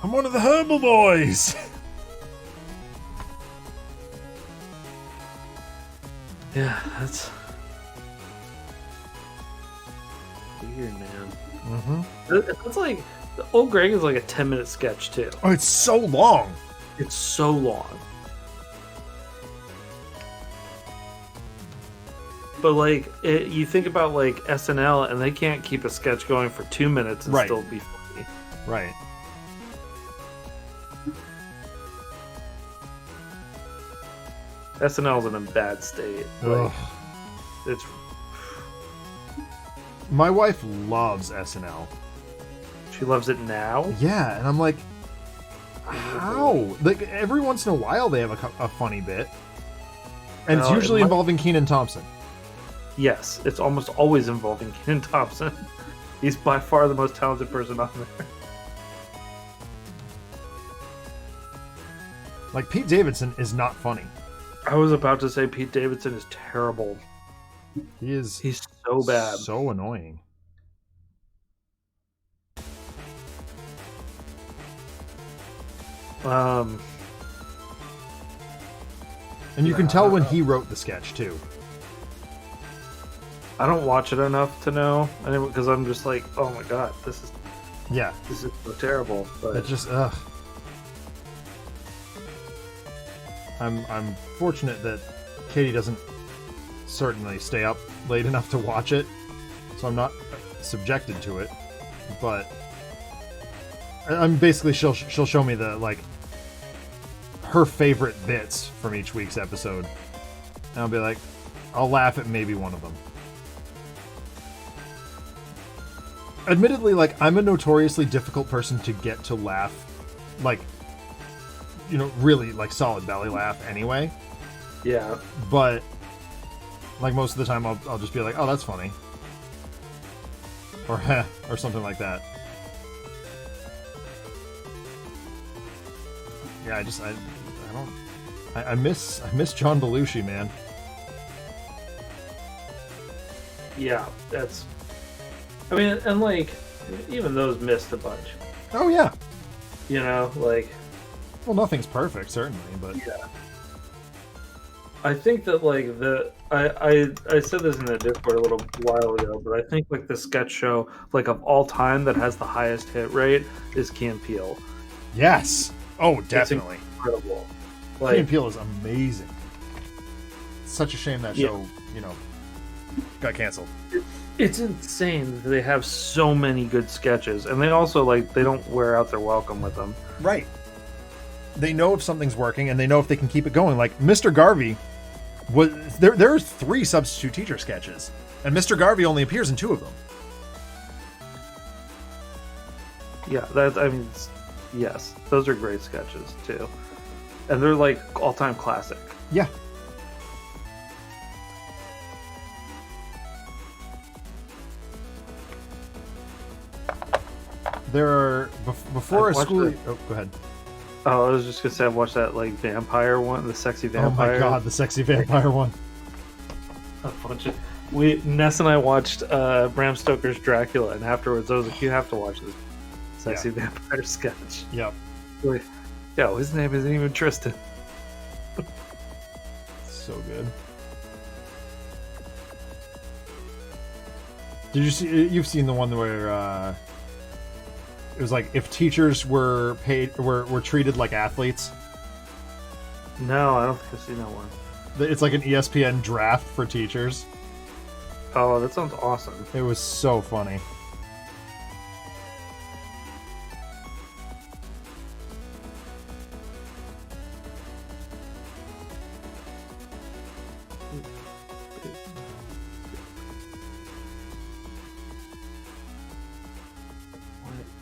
I'm one of the Herbal Boys! Yeah, that's weird, man. Mm-hmm. It's like, the old Greg is like a 10-minute sketch, too. Oh, it's so long! It's so long. But, like, you think about, like, SNL, and they can't keep a sketch going for 2 minutes and still be funny. Right. SNL's in a bad state. Like, it's... My wife loves SNL. She loves it now? Yeah, and I'm like, how? Like, every once in a while they have a funny bit. And it's usually involving Kenan Thompson. Yes, it's almost always involving Kenan Thompson. He's by far the most talented person on there. Like, Pete Davidson is not funny. I was about to say Pete Davidson is terrible. He's so bad. So annoying. And you can tell when he wrote the sketch, too. I don't watch it enough to know, because I'm just like, oh my god, this is so terrible. But it's just I'm fortunate that Katie doesn't certainly stay up late enough to watch it, so I'm not subjected to it. But I'm basically she'll show me the like her favorite bits from each week's episode, and I'll be like, I'll laugh at maybe one of them. Admittedly, like, I'm a notoriously difficult person to get to laugh, like, you know, really like solid belly laugh anyway. Yeah. But like most of the time I'll just be like, oh, that's funny, or heh, or something like that. Yeah, I miss John Belushi, man. Yeah, that's. I mean, and like, even those missed a bunch. Oh yeah. You know, like. Well, nothing's perfect, certainly, but. Yeah. I think that like I said this in the Discord a little while ago, but I think like the sketch show like of all time that has the highest hit rate is Key and Peele. Yes. Oh, definitely. It's incredible. Key and Peele is amazing. It's such a shame that show, you know, got canceled. It's insane that they have so many good sketches, and they also like they don't wear out their welcome with them. Right. They know if something's working, and they know if they can keep it going. Like Mr. Garvey was there. There's 3 substitute teacher sketches, and Mr. Garvey only appears in 2 of them. Yeah, yes, those are great sketches too, and they're like all-time classic. Yeah. There are before a school. Oh, go ahead. Oh, I was just gonna say I've watched that like vampire one, the sexy vampire. Oh my god, the sexy vampire one. A bunch of Ness and I watched Bram Stoker's Dracula, and afterwards I was like, you have to watch this sexy vampire sketch. Yep. Like, yo, his name isn't even Tristan. So good. Did you see? You've seen the one where it was like if teachers were treated like athletes. No, I don't think I've seen that one. It's like an ESPN draft for teachers. Oh, that sounds awesome. It was so funny.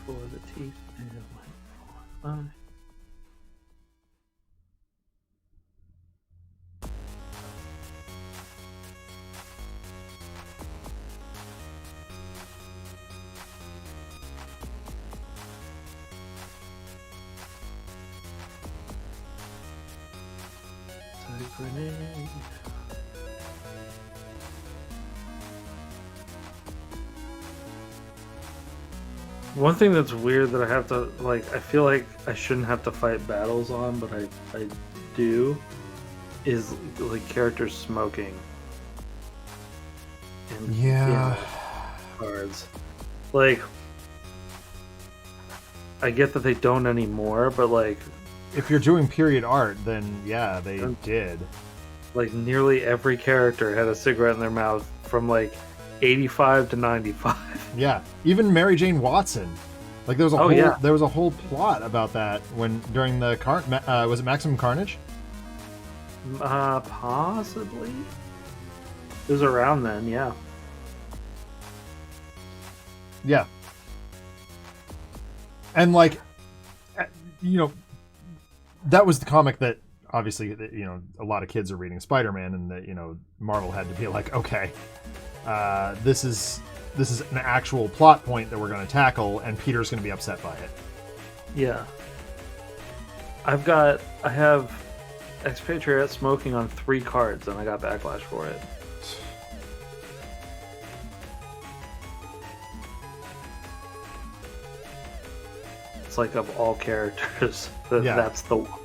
For the teeth and went for eye. Grenade. One thing that's weird that I have to like, I feel like I shouldn't have to fight battles on, but I do, is like characters smoking. And Yeah. Cards. Like, I get that they don't anymore, but like, If you're doing period art, then yeah, they did. like nearly every character had a cigarette in their mouth from like 85 to 95. Yeah, even Mary Jane Watson. Like there was a whole plot about that during the was it Maximum Carnage? Possibly. It was around then, yeah. Yeah. And like, you know, that was the comic that obviously, you know, a lot of kids are reading Spider-Man, and that, you know, Marvel had to be like, okay, this is an actual plot point that we're going to tackle, and Peter's going to be upset by it. Yeah. I have Expatriate smoking on 3 cards, and I got backlash for it. It's like of all characters, that's the one.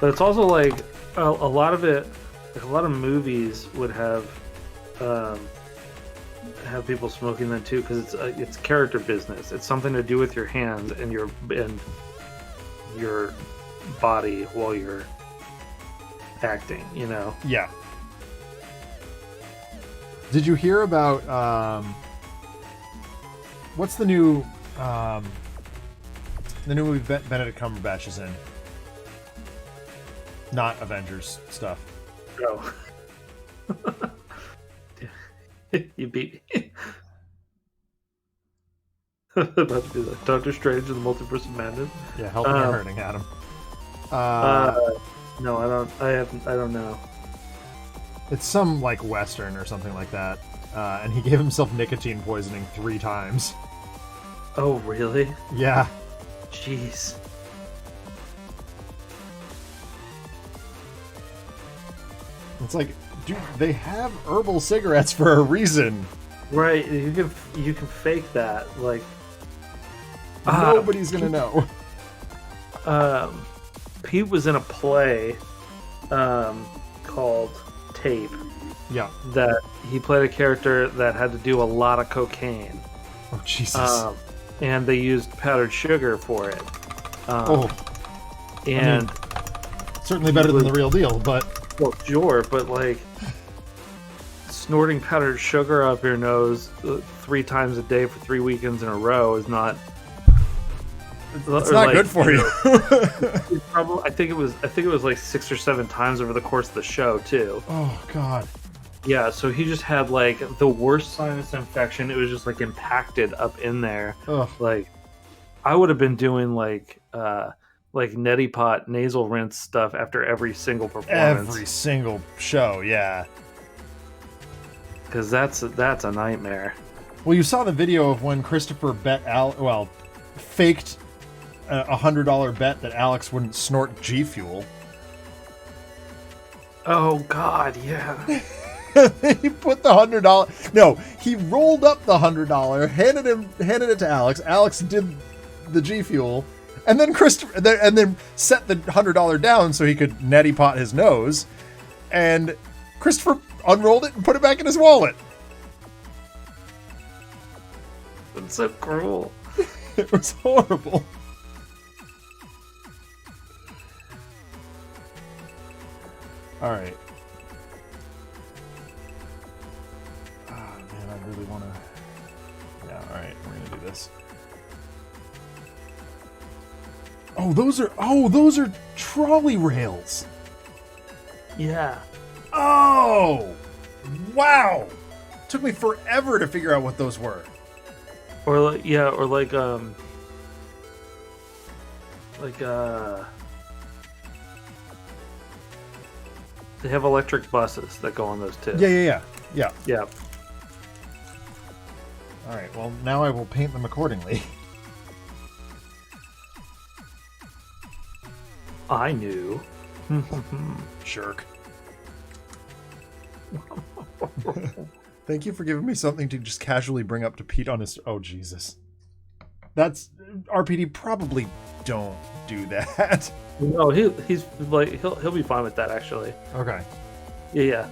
But it's also like a lot of it, like a lot of movies would have people smoking them too, because it's character business. It's something to do with your hands and your body while you're acting, you know? Yeah. Did you hear about what's the new movie Benedict Cumberbatch is in? Not Avengers stuff. No. You beat me. About to be like Doctor Strange and the Multiverse of Madness. Yeah, helping or hurting, Adam. No, I don't. I don't know. It's some like Western or something like that. And he gave himself nicotine poisoning 3 times. Oh, really? Yeah. Jeez. It's like, dude, they have herbal cigarettes for a reason. Right, you can fake that, like nobody's gonna know. Pete was in a play called Tape. Yeah. That he played a character that had to do a lot of cocaine. Oh Jesus. And they used powdered sugar for it. And I mean, certainly better than the real deal, but well, sure, but like snorting powdered sugar up your nose 3 times a day for 3 weekends in a row is not. It's not good for you. I think it was like 6 or 7 times over the course of the show too. Oh God. Yeah, so he just had like the worst sinus infection. It was just like impacted up in there. Ugh. Like I would have been doing like neti pot nasal rinse stuff after every single performance. Every single show, yeah. Because that's a nightmare. Well, you saw the video of when Christopher faked a $100 bet that Alex wouldn't snort G Fuel. Oh God, yeah. He put the $100. No, he rolled up the $100, handed it to Alex. Alex did the G Fuel, and then then set the $100 down so he could neti pot his nose, and Christopher unrolled it and put it back in his wallet. That's so cruel. It was horrible. All right. Man, I really want to. Yeah. All right, we're gonna do this. Oh, those are trolley rails. Yeah. Oh, wow! Took me forever to figure out what those were. Or like they have electric buses that go on those too. Yeah. Yeah. All right. Well, now I will paint them accordingly. I knew. Jerk. Thank you for giving me something to just casually bring up to Pete on his. Oh Jesus, that's RPD. Probably don't do that. No, he's like he'll be fine with that actually. Okay. Yeah.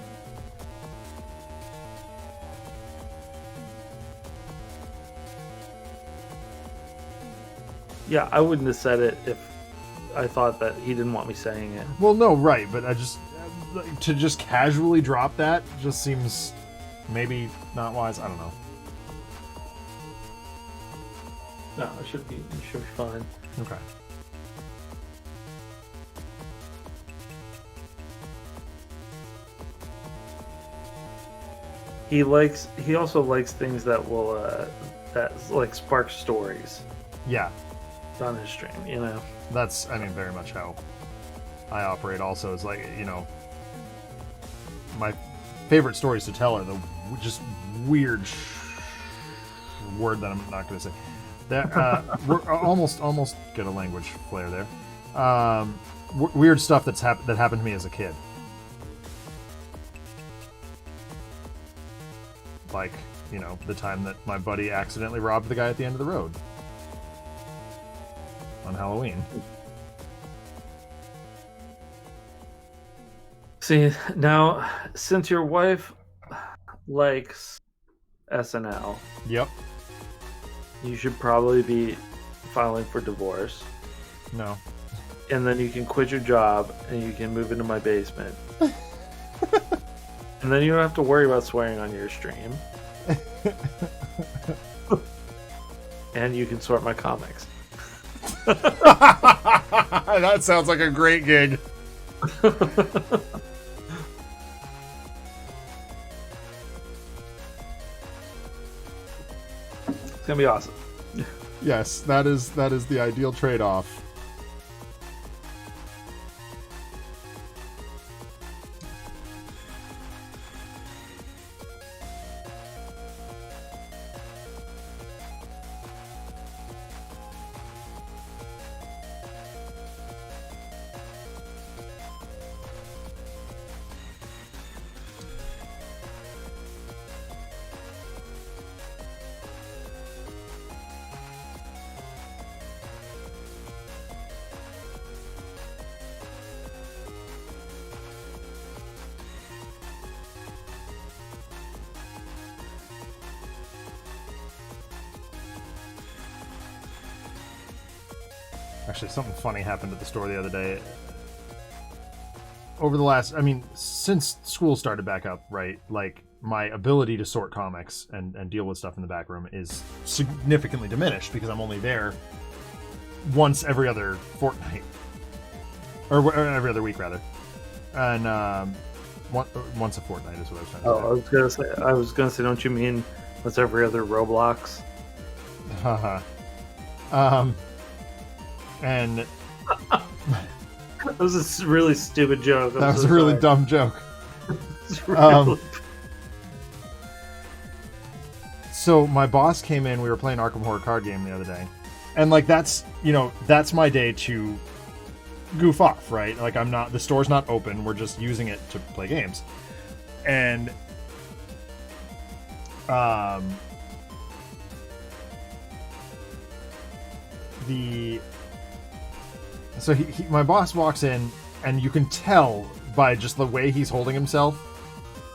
Yeah, I wouldn't have said it if I thought that he didn't want me saying it. Well, no, right, but I just to just casually drop that just seems maybe not wise. I don't know. No, it should be fine. Okay. He also likes things that will that like spark stories Yeah. on his stream, you know. That's, I mean, very much how I operate also. Is like, you know, my favorite stories to tell are the just weird word that I'm not going to say. That we're almost get a language flair there. Weird stuff that happened to me as a kid. Like, you know, the time that my buddy accidentally robbed the guy at the end of the road on Halloween. See, now, since your wife likes SNL, Yep. you should probably be filing for divorce. No. and then you can quit your job and you can move into my basement. And then you don't have to worry about swearing on your stream. And you can sort my comics. That sounds like a great gig. It's gonna be awesome. Yes, that is the ideal trade-off. Actually, something funny happened at the store the other day. Over the last, since school started back up, right? Like, my ability to sort comics and deal with stuff in the back room is significantly diminished because I'm only there once every other fortnight. Or every other week, rather. And once a fortnight is what I was trying to say. I was gonna say, don't you mean what's every other Roblox? Haha. And that was a really stupid joke. That was a really dumb joke. So my boss came in. We were playing Arkham Horror card game the other day, and like that's my day to goof off, right? Like the store's not open. We're just using it to play games, and So my boss walks in, and you can tell by just the way he's holding himself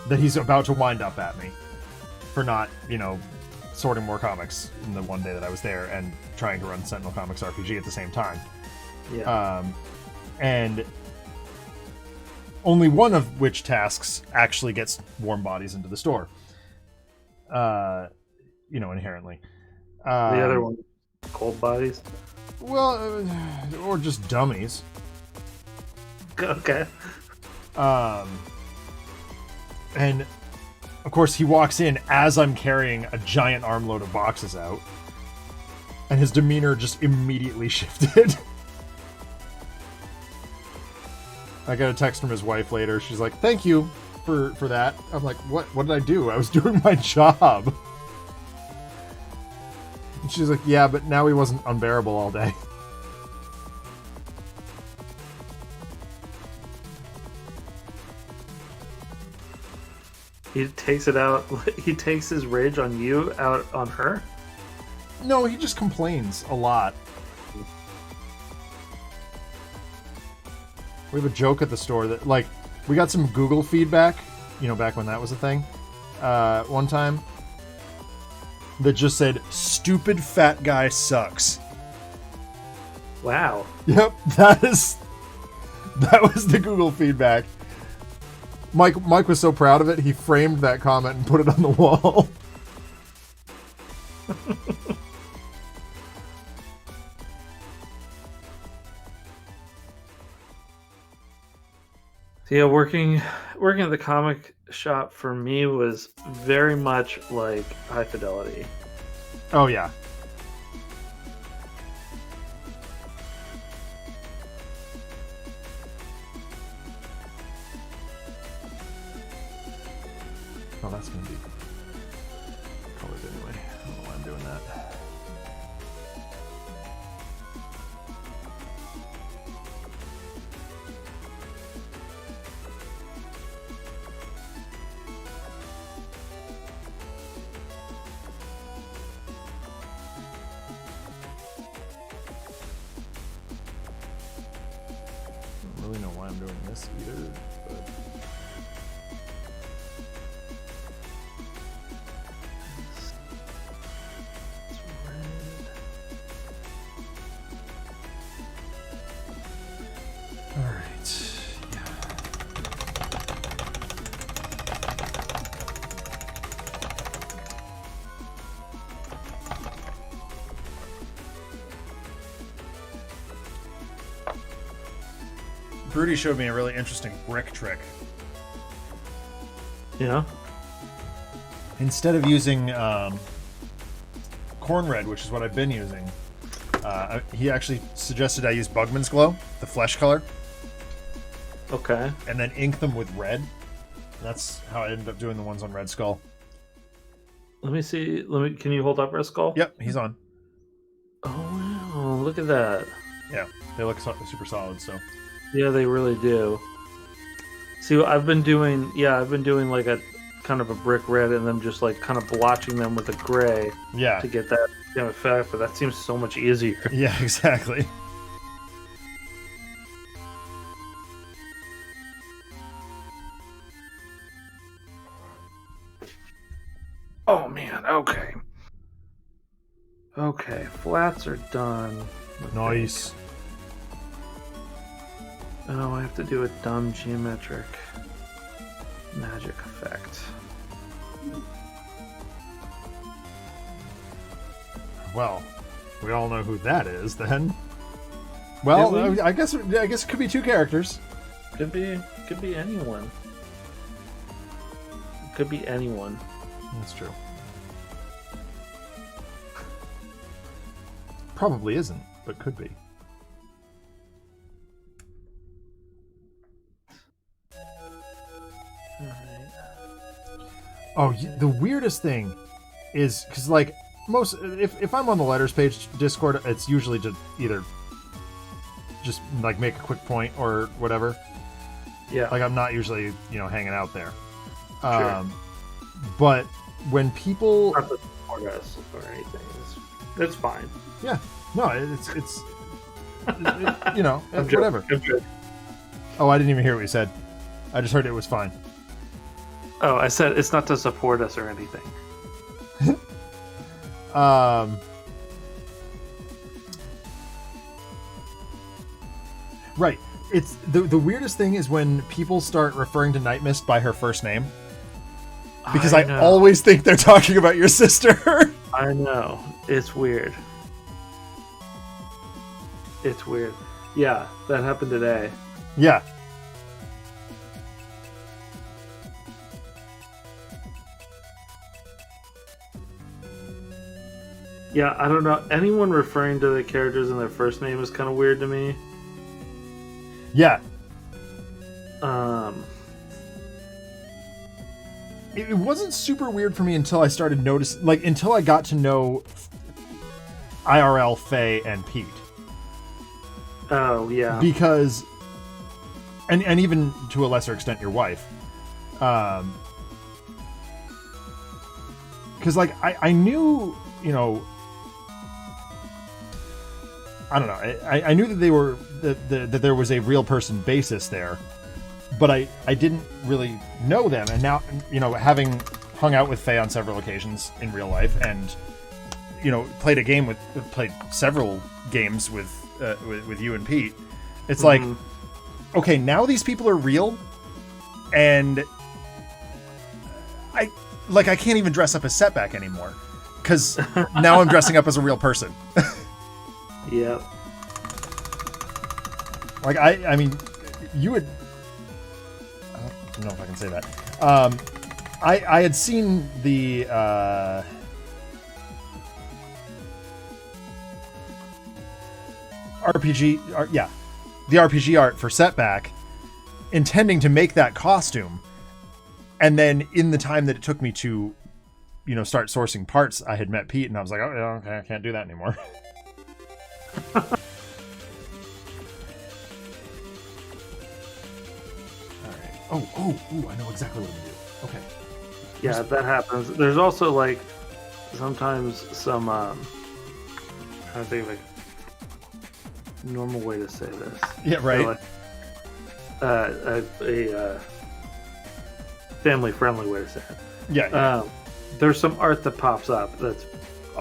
that he's about to wind up at me for not, sorting more comics in the one day that I was there and trying to run Sentinel Comics RPG at the same time. Yeah. And only one of which tasks actually gets warm bodies into the store. Inherently. The other one, cold bodies? Well, or just dummies. Okay. And of course he walks in as I'm carrying a giant armload of boxes out, and his demeanor just immediately shifted. I got a text from his wife later. She's like, "Thank you for that." I'm like, "What did I do? I was doing my job." And she's like, "Yeah, but now he wasn't unbearable all day." He takes it out. He takes his rage on you out on her? No, he just complains a lot. We have a joke at the store that, like, we got some Google feedback, back when that was a thing, one time, that just said, "Stupid fat guy sucks." Wow. Yep, that was the Google feedback. Mike was so proud of it, he framed that comment and put it on the wall. So yeah, working at the comic shop for me was very much like High Fidelity. Oh yeah. Oh, that's gonna be colored anyway. I don't know why I'm doing that. I don't really know why I'm doing this either, but Broody showed me a really interesting brick trick. Yeah. Instead of using corn red, which is what I've been using, he actually suggested I use Bugman's Glow, the flesh color. Okay. And then ink them with red. That's how I ended up doing the ones on Red Skull. Let me see. Can you hold up Red Skull? Yep, he's on. Oh wow! Look at that. Yeah, they look super solid. So. Yeah, they really do. See, I've been doing like a kind of a brick red, and then just like kind of blotching them with a gray. Yeah. To get that effect, but that seems so much easier. Yeah, exactly. Oh man, okay. Okay, flats are done. Nice. Oh, I have to do a dumb geometric magic effect. Well, we all know who that is then. Well, I guess it could be two characters. Could be anyone. Could be anyone. That's true. Probably isn't, but could be. Oh, the weirdest thing is because, like, if I'm on the letters page Discord, it's usually just either just like make a quick point or whatever. Yeah. Like I'm not usually hanging out there. Sure. But when people not the support us or anything, it's fine. Yeah. No, it's whatever. Oh, I didn't even hear what you said. I just heard it was fine. Oh, I said it's not to support us or anything. Right. It's the weirdest thing is when people start referring to Night Mist by her first name. Because I always think they're talking about your sister. I know. It's weird. It's weird. Yeah, that happened today. Yeah. Yeah, I don't know. Anyone referring to the characters in their first name is kind of weird to me. Yeah. It wasn't super weird for me until I started noticing, like, until I got to know IRL, Faye, and Pete. Oh, yeah. Because, and even to a lesser extent, your wife. Because, like, I knew, I don't know. I knew that they were that there was a real person basis there, but I didn't really know them. And now, having hung out with Faye on several occasions in real life, and played several games with you and Pete, it's like, okay, now these people are real, and I can't even dress up as Setback anymore because now I'm dressing up as a real person. Yep. Like I mean, you would. I don't know if I can say that. I had seen the RPG art, the RPG art for Setback, intending to make that costume, and then in the time that it took me to, start sourcing parts, I had met Pete, and I was like, oh, yeah, okay, I can't do that anymore. All right. Oh, I know exactly what I'm gonna do. Okay. Yeah, that happens. There's also like sometimes some trying to think of a normal way to say this. Yeah, right. So, a family-friendly way to say it. Yeah. There's some art that pops up that's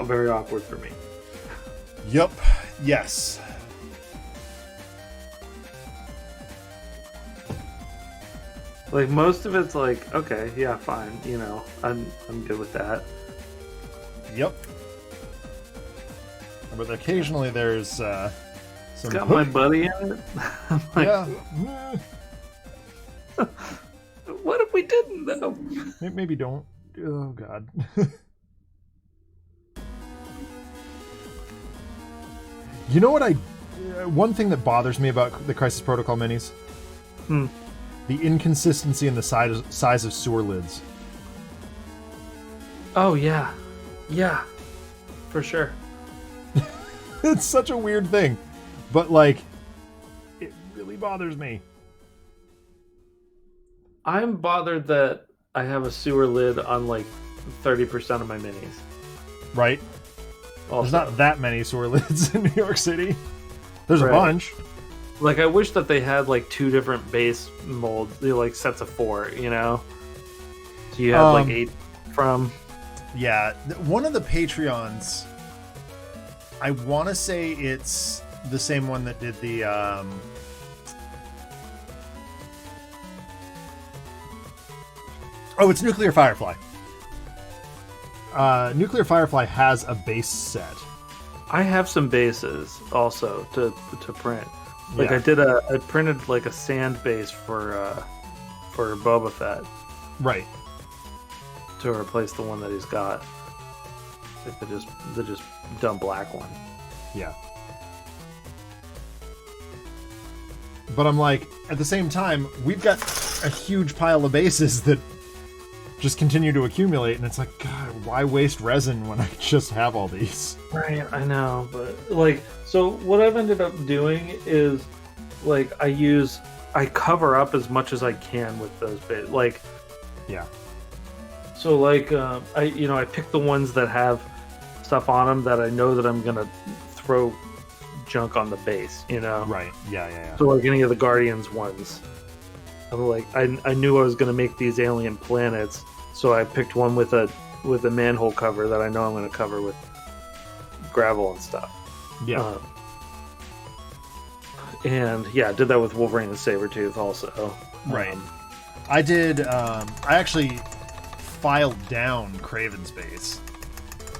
very awkward for me. Yep. Yes. Like most of it's like, okay, yeah, fine, I'm good with that. Yep. But occasionally there's It's got my buddy in it. I'm like, Yeah. what if we didn't though? Maybe don't. Oh god. You know what one thing that bothers me about the Crisis Protocol minis? The inconsistency in the size of sewer lids. Oh yeah. Yeah. For sure. It's such a weird thing. But like it really bothers me. I'm bothered that I have a sewer lid on like 30% of my minis. Right? Also. There's not that many sewer lids in New York City. There's Right. a bunch. Like, I wish that they had like 2 different base molds, like sets of 4, you know? So you have like 8 from. Yeah, one of the Patreons, I want to say it's the same one that did the it's Nuclear Firefly. Nuclear Firefly has a base set. I have some bases also to print. Like Yeah. I printed like a sand base for Boba Fett Right. to replace the one that he's got. Like the just dumb black one. Yeah. But I'm like, at the same time, we've got a huge pile of bases that just continue to accumulate, and it's like, God, why waste resin when I just have all these? Right, I know, but like, so what I've ended up doing is, like, I cover up as much as I can with those bits. Like, Yeah. so like, I pick the ones that have stuff on them that I know that I'm gonna throw junk on the base, you know? Right. Yeah. So like any of the Guardians ones, I'm like, I knew I was gonna make these alien planets, so I picked one with a manhole cover that I know I'm gonna cover with gravel and stuff. Yeah. And yeah, I did that with Wolverine and Sabretooth also. Right. I did, I actually filed down Kraven's base.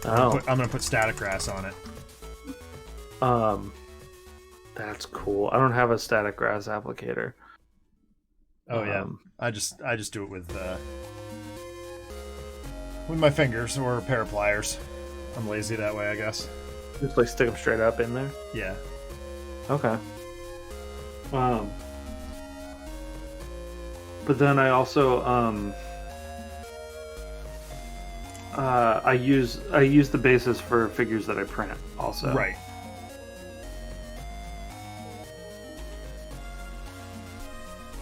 I'm gonna put static grass on it. That's cool. I don't have a static grass applicator. Oh yeah. I just do it with my fingers or a pair of pliers. I'm lazy that way, I guess. Just like stick them straight up in there. Yeah. Okay. But then I also I use the bases for figures that I print also. Right.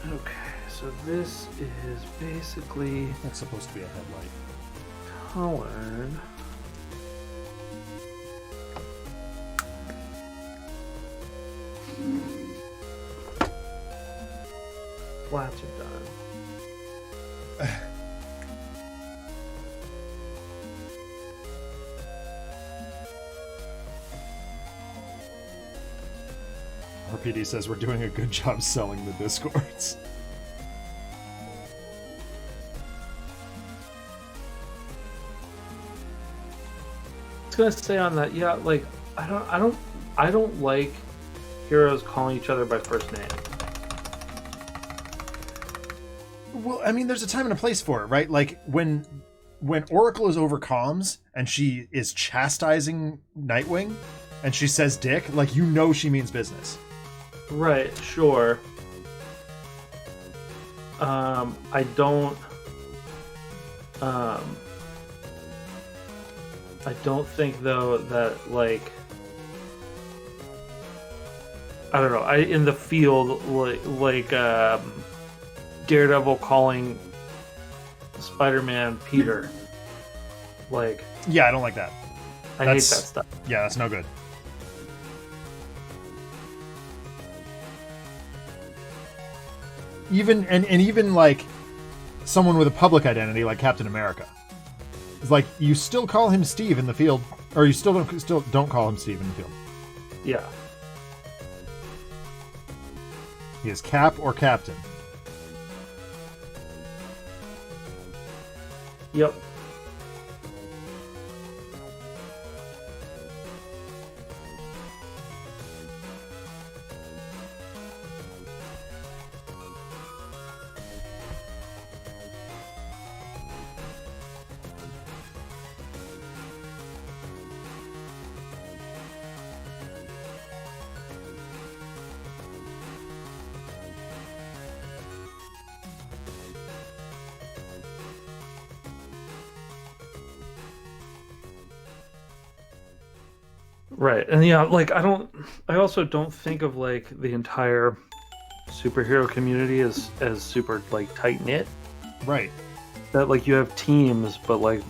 Okay, so this is basically That's supposed to be a headlight. colored. Flats are done. RPD says we're doing a good job selling the Discords. I was gonna say on that, yeah, like I don't like heroes calling each other by first name. Well, I mean, there's a time and a place for it, right? Like when Oracle is over comms and she is chastising Nightwing and she says dick, like, you know she means business. Right, sure. I don't think though that, like, I don't know. In the field, like Daredevil calling Spider-Man Peter, like, Yeah, I don't like that. I hate that stuff. Yeah, that's no good. Even like someone with a public identity like Captain America. It's like you still call him Steve in the field, or you still don't call him Steve in the field. Yeah. He is Cap or Captain. Yep. Right. And like I also don't think of like the entire superhero community as super like tight knit. Right. That like you have teams, but like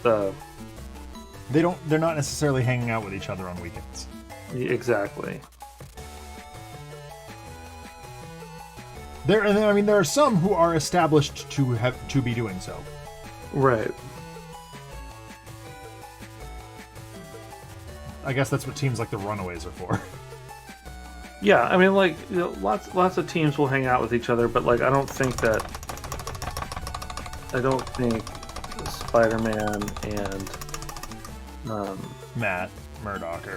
the they're not necessarily hanging out with each other on weekends. Exactly. There are some who are established to be doing so. Right. I guess that's what teams like the Runaways are for. Yeah, I mean, like, you know, lots of teams will hang out with each other, but like, I don't think Spider-Man and Matt Murdock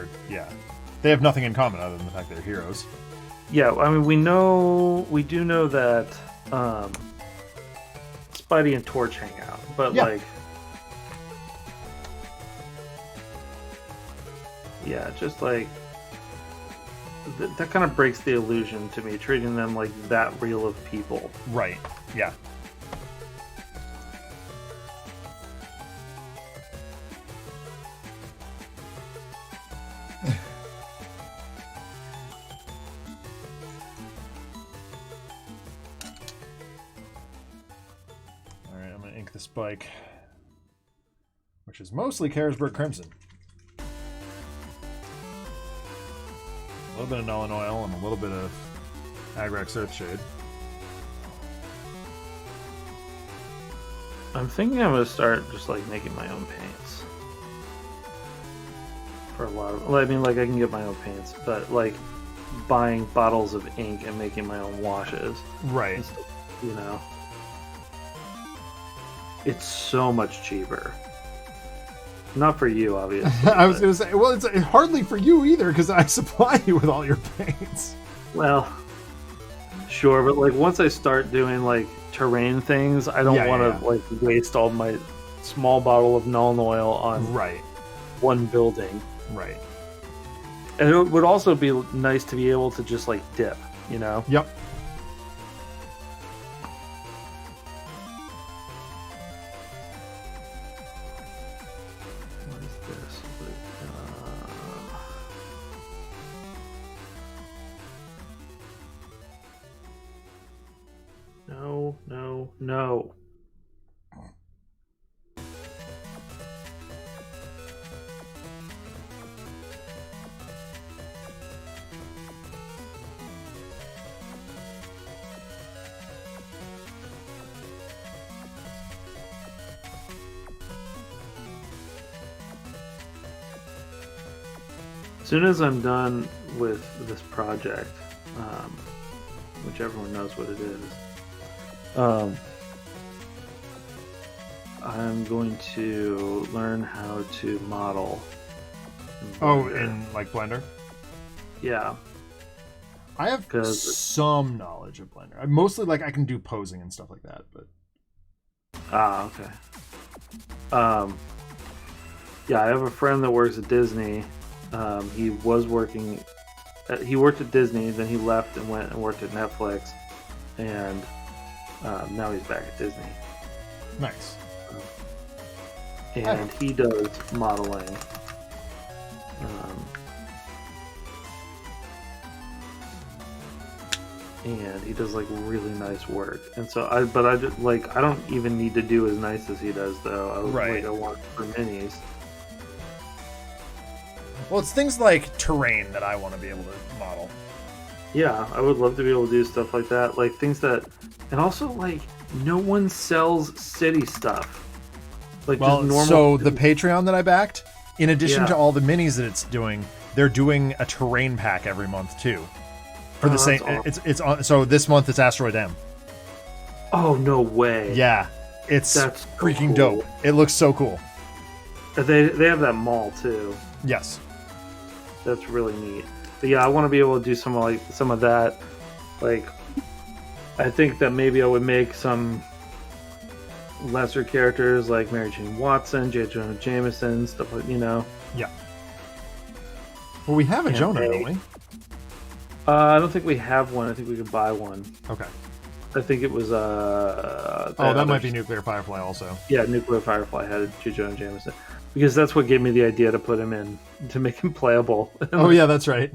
they have nothing in common other than the fact they're heroes. Yeah, I mean, we do know that Spidey and Torch hang out, but like, yeah, just like that kind of breaks the illusion to me, treating them like that real of people. Right. Yeah. All right, I'm gonna ink the spike, which is mostly Carisburg Crimson. A little bit of Null and Oil and a little bit of Agrax Earthshade. I'm thinking I'm gonna start just like making my own paints. For a lot of, I mean, like I can get my own paints, but like buying bottles of ink and making my own washes. Right. You know, it's so much cheaper. Not for you, obviously. I was going to say, well, it's hardly for you either, because I supply you with all your paints. Well, sure, but like once I start doing like terrain things, I don't want to like waste all my small bottle of Null and Oil on one building. Right. And it would also be nice to be able to just like dip, you know? Yep. No. As soon as I'm done with this project, which everyone knows what it is, I'm going to learn how to model. In like Blender? Yeah. I have some knowledge of Blender. Mostly like I can do posing and stuff like that, but okay. Yeah, I have a friend that works at Disney. He worked at Disney, then he left and went and worked at Netflix, and now he's back at Disney. Nice. And he does modeling. And he does like really nice work. And so I don't even need to do as nice as he does though. I want for minis. Well, it's things like terrain that I want to be able to model. Yeah, I would love to be able to do stuff like that. Like things that, and also like no one sells city stuff. Like well, just normal. So the Patreon that I backed, in addition to all the minis that it's doing, they're doing a terrain pack every month too. For the same, awesome. It's on. So this month it's Asteroid M. Oh no way! Yeah, that's freaking cool. dope. It looks so cool. They have that mall too. Yes, that's really neat. But yeah, I want to be able to do some of that. Like, I think that maybe I would make some lesser characters like Mary Jane Watson, J. Jonah Jameson, stuff like Yeah. Well, we have a Jonah, don't we? I don't think we have one. I think we could buy one. Okay. I think it was that might be Nuclear Firefly also. Yeah, Nuclear Firefly had J. Jonah Jameson. Because that's what gave me the idea to put him in, to make him playable. Oh yeah, that's right.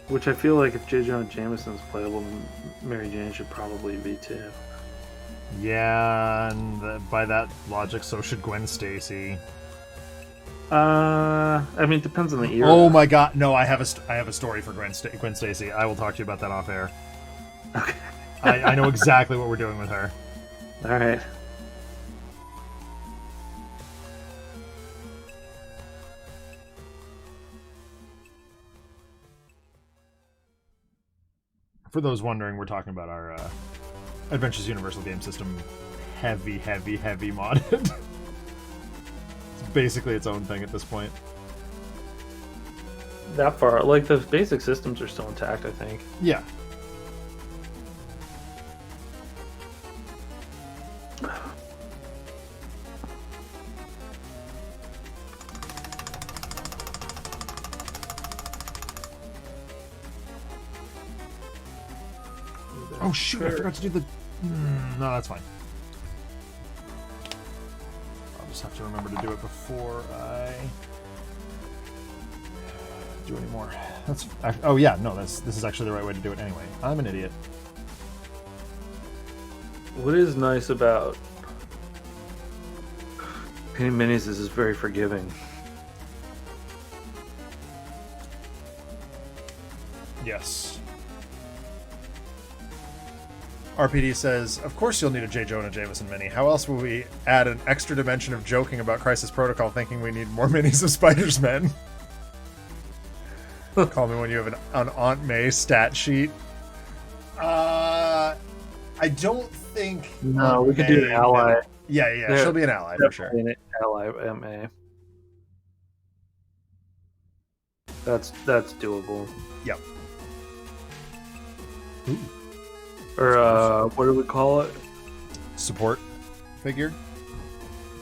Which I feel like if J. Jonah Jameson's playable, Mary Jane should probably be too. Yeah, and by that logic, so should Gwen Stacy. I mean, it depends on the era. Oh my god, no! I have a story for Gwen Stacy. I will talk to you about that off air. Okay. I know exactly what we're doing with her. All right. For those wondering, we're talking about our Adventures Universal game system, heavy modded. It's basically its own thing at this point. That far, like the basic systems are still intact, I think. Yeah. Oh shoot, I forgot to do the... no, that's fine. I'll just have to remember to do it before I do any more. Oh yeah, no, this is actually the right way to do it anyway. I'm an idiot. What is nice about painting minis is it's very forgiving. Yes. RPD says, of course you'll need a J. Jonah Jameson mini. How else will we add an extra dimension of joking about Crisis Protocol thinking we need more minis of Spider's Men? Call me when you have an Aunt May stat sheet. I don't think... No, we could do an ally. Yeah, she'll be an ally for sure. An ally MA. That's doable. Yep. Ooh. Or what do we call it? Support figure?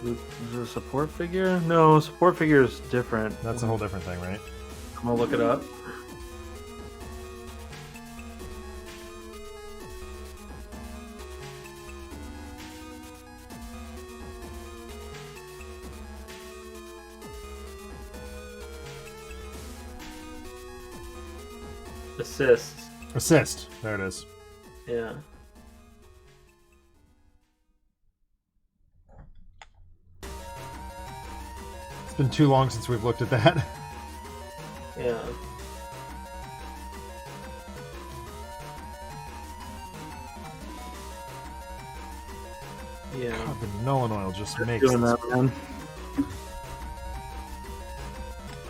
Is it a support figure? No, support figure is different. That's a whole different thing, right? I'm gonna look it up. Assist. There it is. Yeah. It's been too long since we've looked at that. Yeah. Yeah. God, the Nolan oil just makes doing that, man.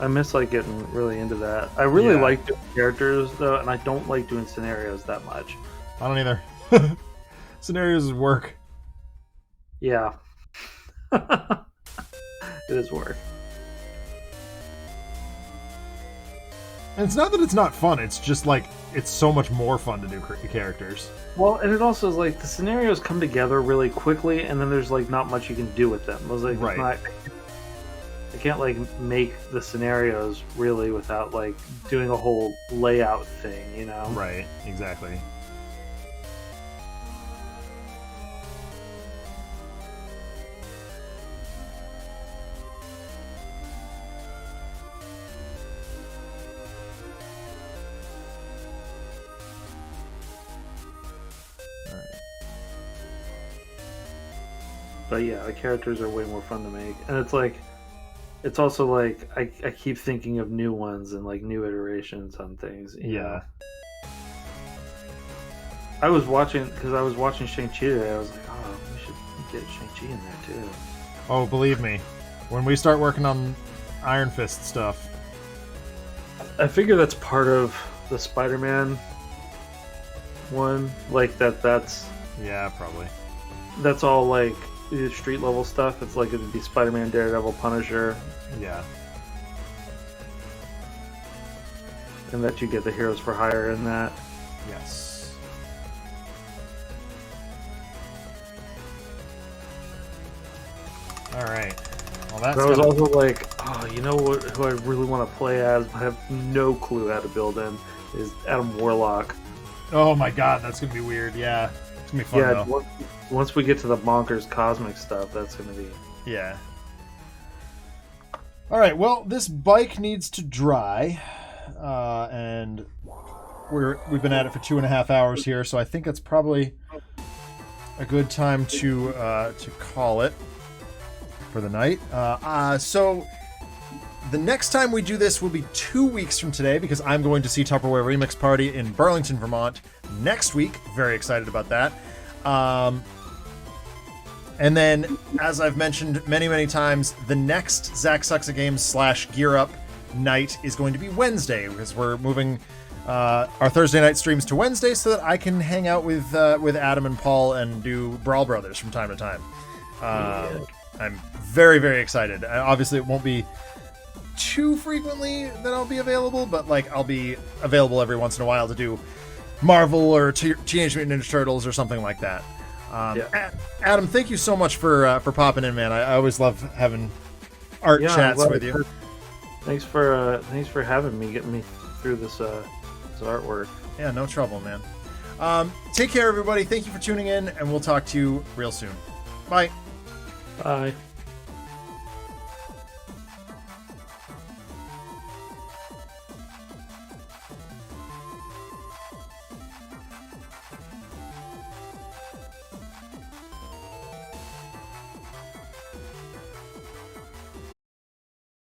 I miss like getting really into that. I really like doing characters though, and I don't like doing scenarios that much. I don't either. Scenarios is work. Yeah. It is work. And it's not that it's not fun, it's just like, it's so much more fun to do characters. Well, and it also is like, the scenarios come together really quickly, and then there's like not much you can do with them. It was like, right. I can't like make the scenarios really without like doing a whole layout thing, you know? Right, exactly. But yeah, the characters are way more fun to make, and it's like, it's also like I keep thinking of new ones and like new iterations on things. You know? I was watching Shang-Chi today. I was like, oh, we should get Shang-Chi in there too. Oh, believe me, when we start working on Iron Fist stuff, I figure that's part of the Spider-Man one. Like that's yeah, probably. That's all like street level stuff. It's like it'd be Spider-Man, Daredevil, Punisher. Yeah. And that you get the heroes for hire in that. Yes. Alright. Well, that's I was also like, Oh, you know what? Who I really want to play as, but I have no clue how to build him, is Adam Warlock. Oh my god, that's gonna be weird. Yeah, it's gonna be fun though. Once we get to the bonkers cosmic stuff, that's gonna be. Yeah. All right. Well, this bike needs to dry, and we've been at it for 2.5 hours here, so I think that's probably a good time to call it for the night. So the next time we do this will be 2 weeks from today, because I'm going to see Tupperware Remix Party in Burlington, Vermont next week. Very excited about that. And then, as I've mentioned many times, the next Zach Sucks at Games / Gear Up night is going to be Wednesday, because we're moving our Thursday night streams to Wednesday so that I can hang out with Adam and Paul and do Brawl Brothers from time to time. I'm very excited. Obviously, it won't be too frequently that I'll be available, but like I'll be available every once in a while to do Marvel or Teenage Mutant Ninja Turtles or something like that. Adam, thank you so much for popping in, man. I always love having art chats with you. Thanks for having me, getting me through this artwork. Yeah, no trouble, man. Take care, everybody. Thank you for tuning in, and we'll talk to you real soon. Bye. Bye.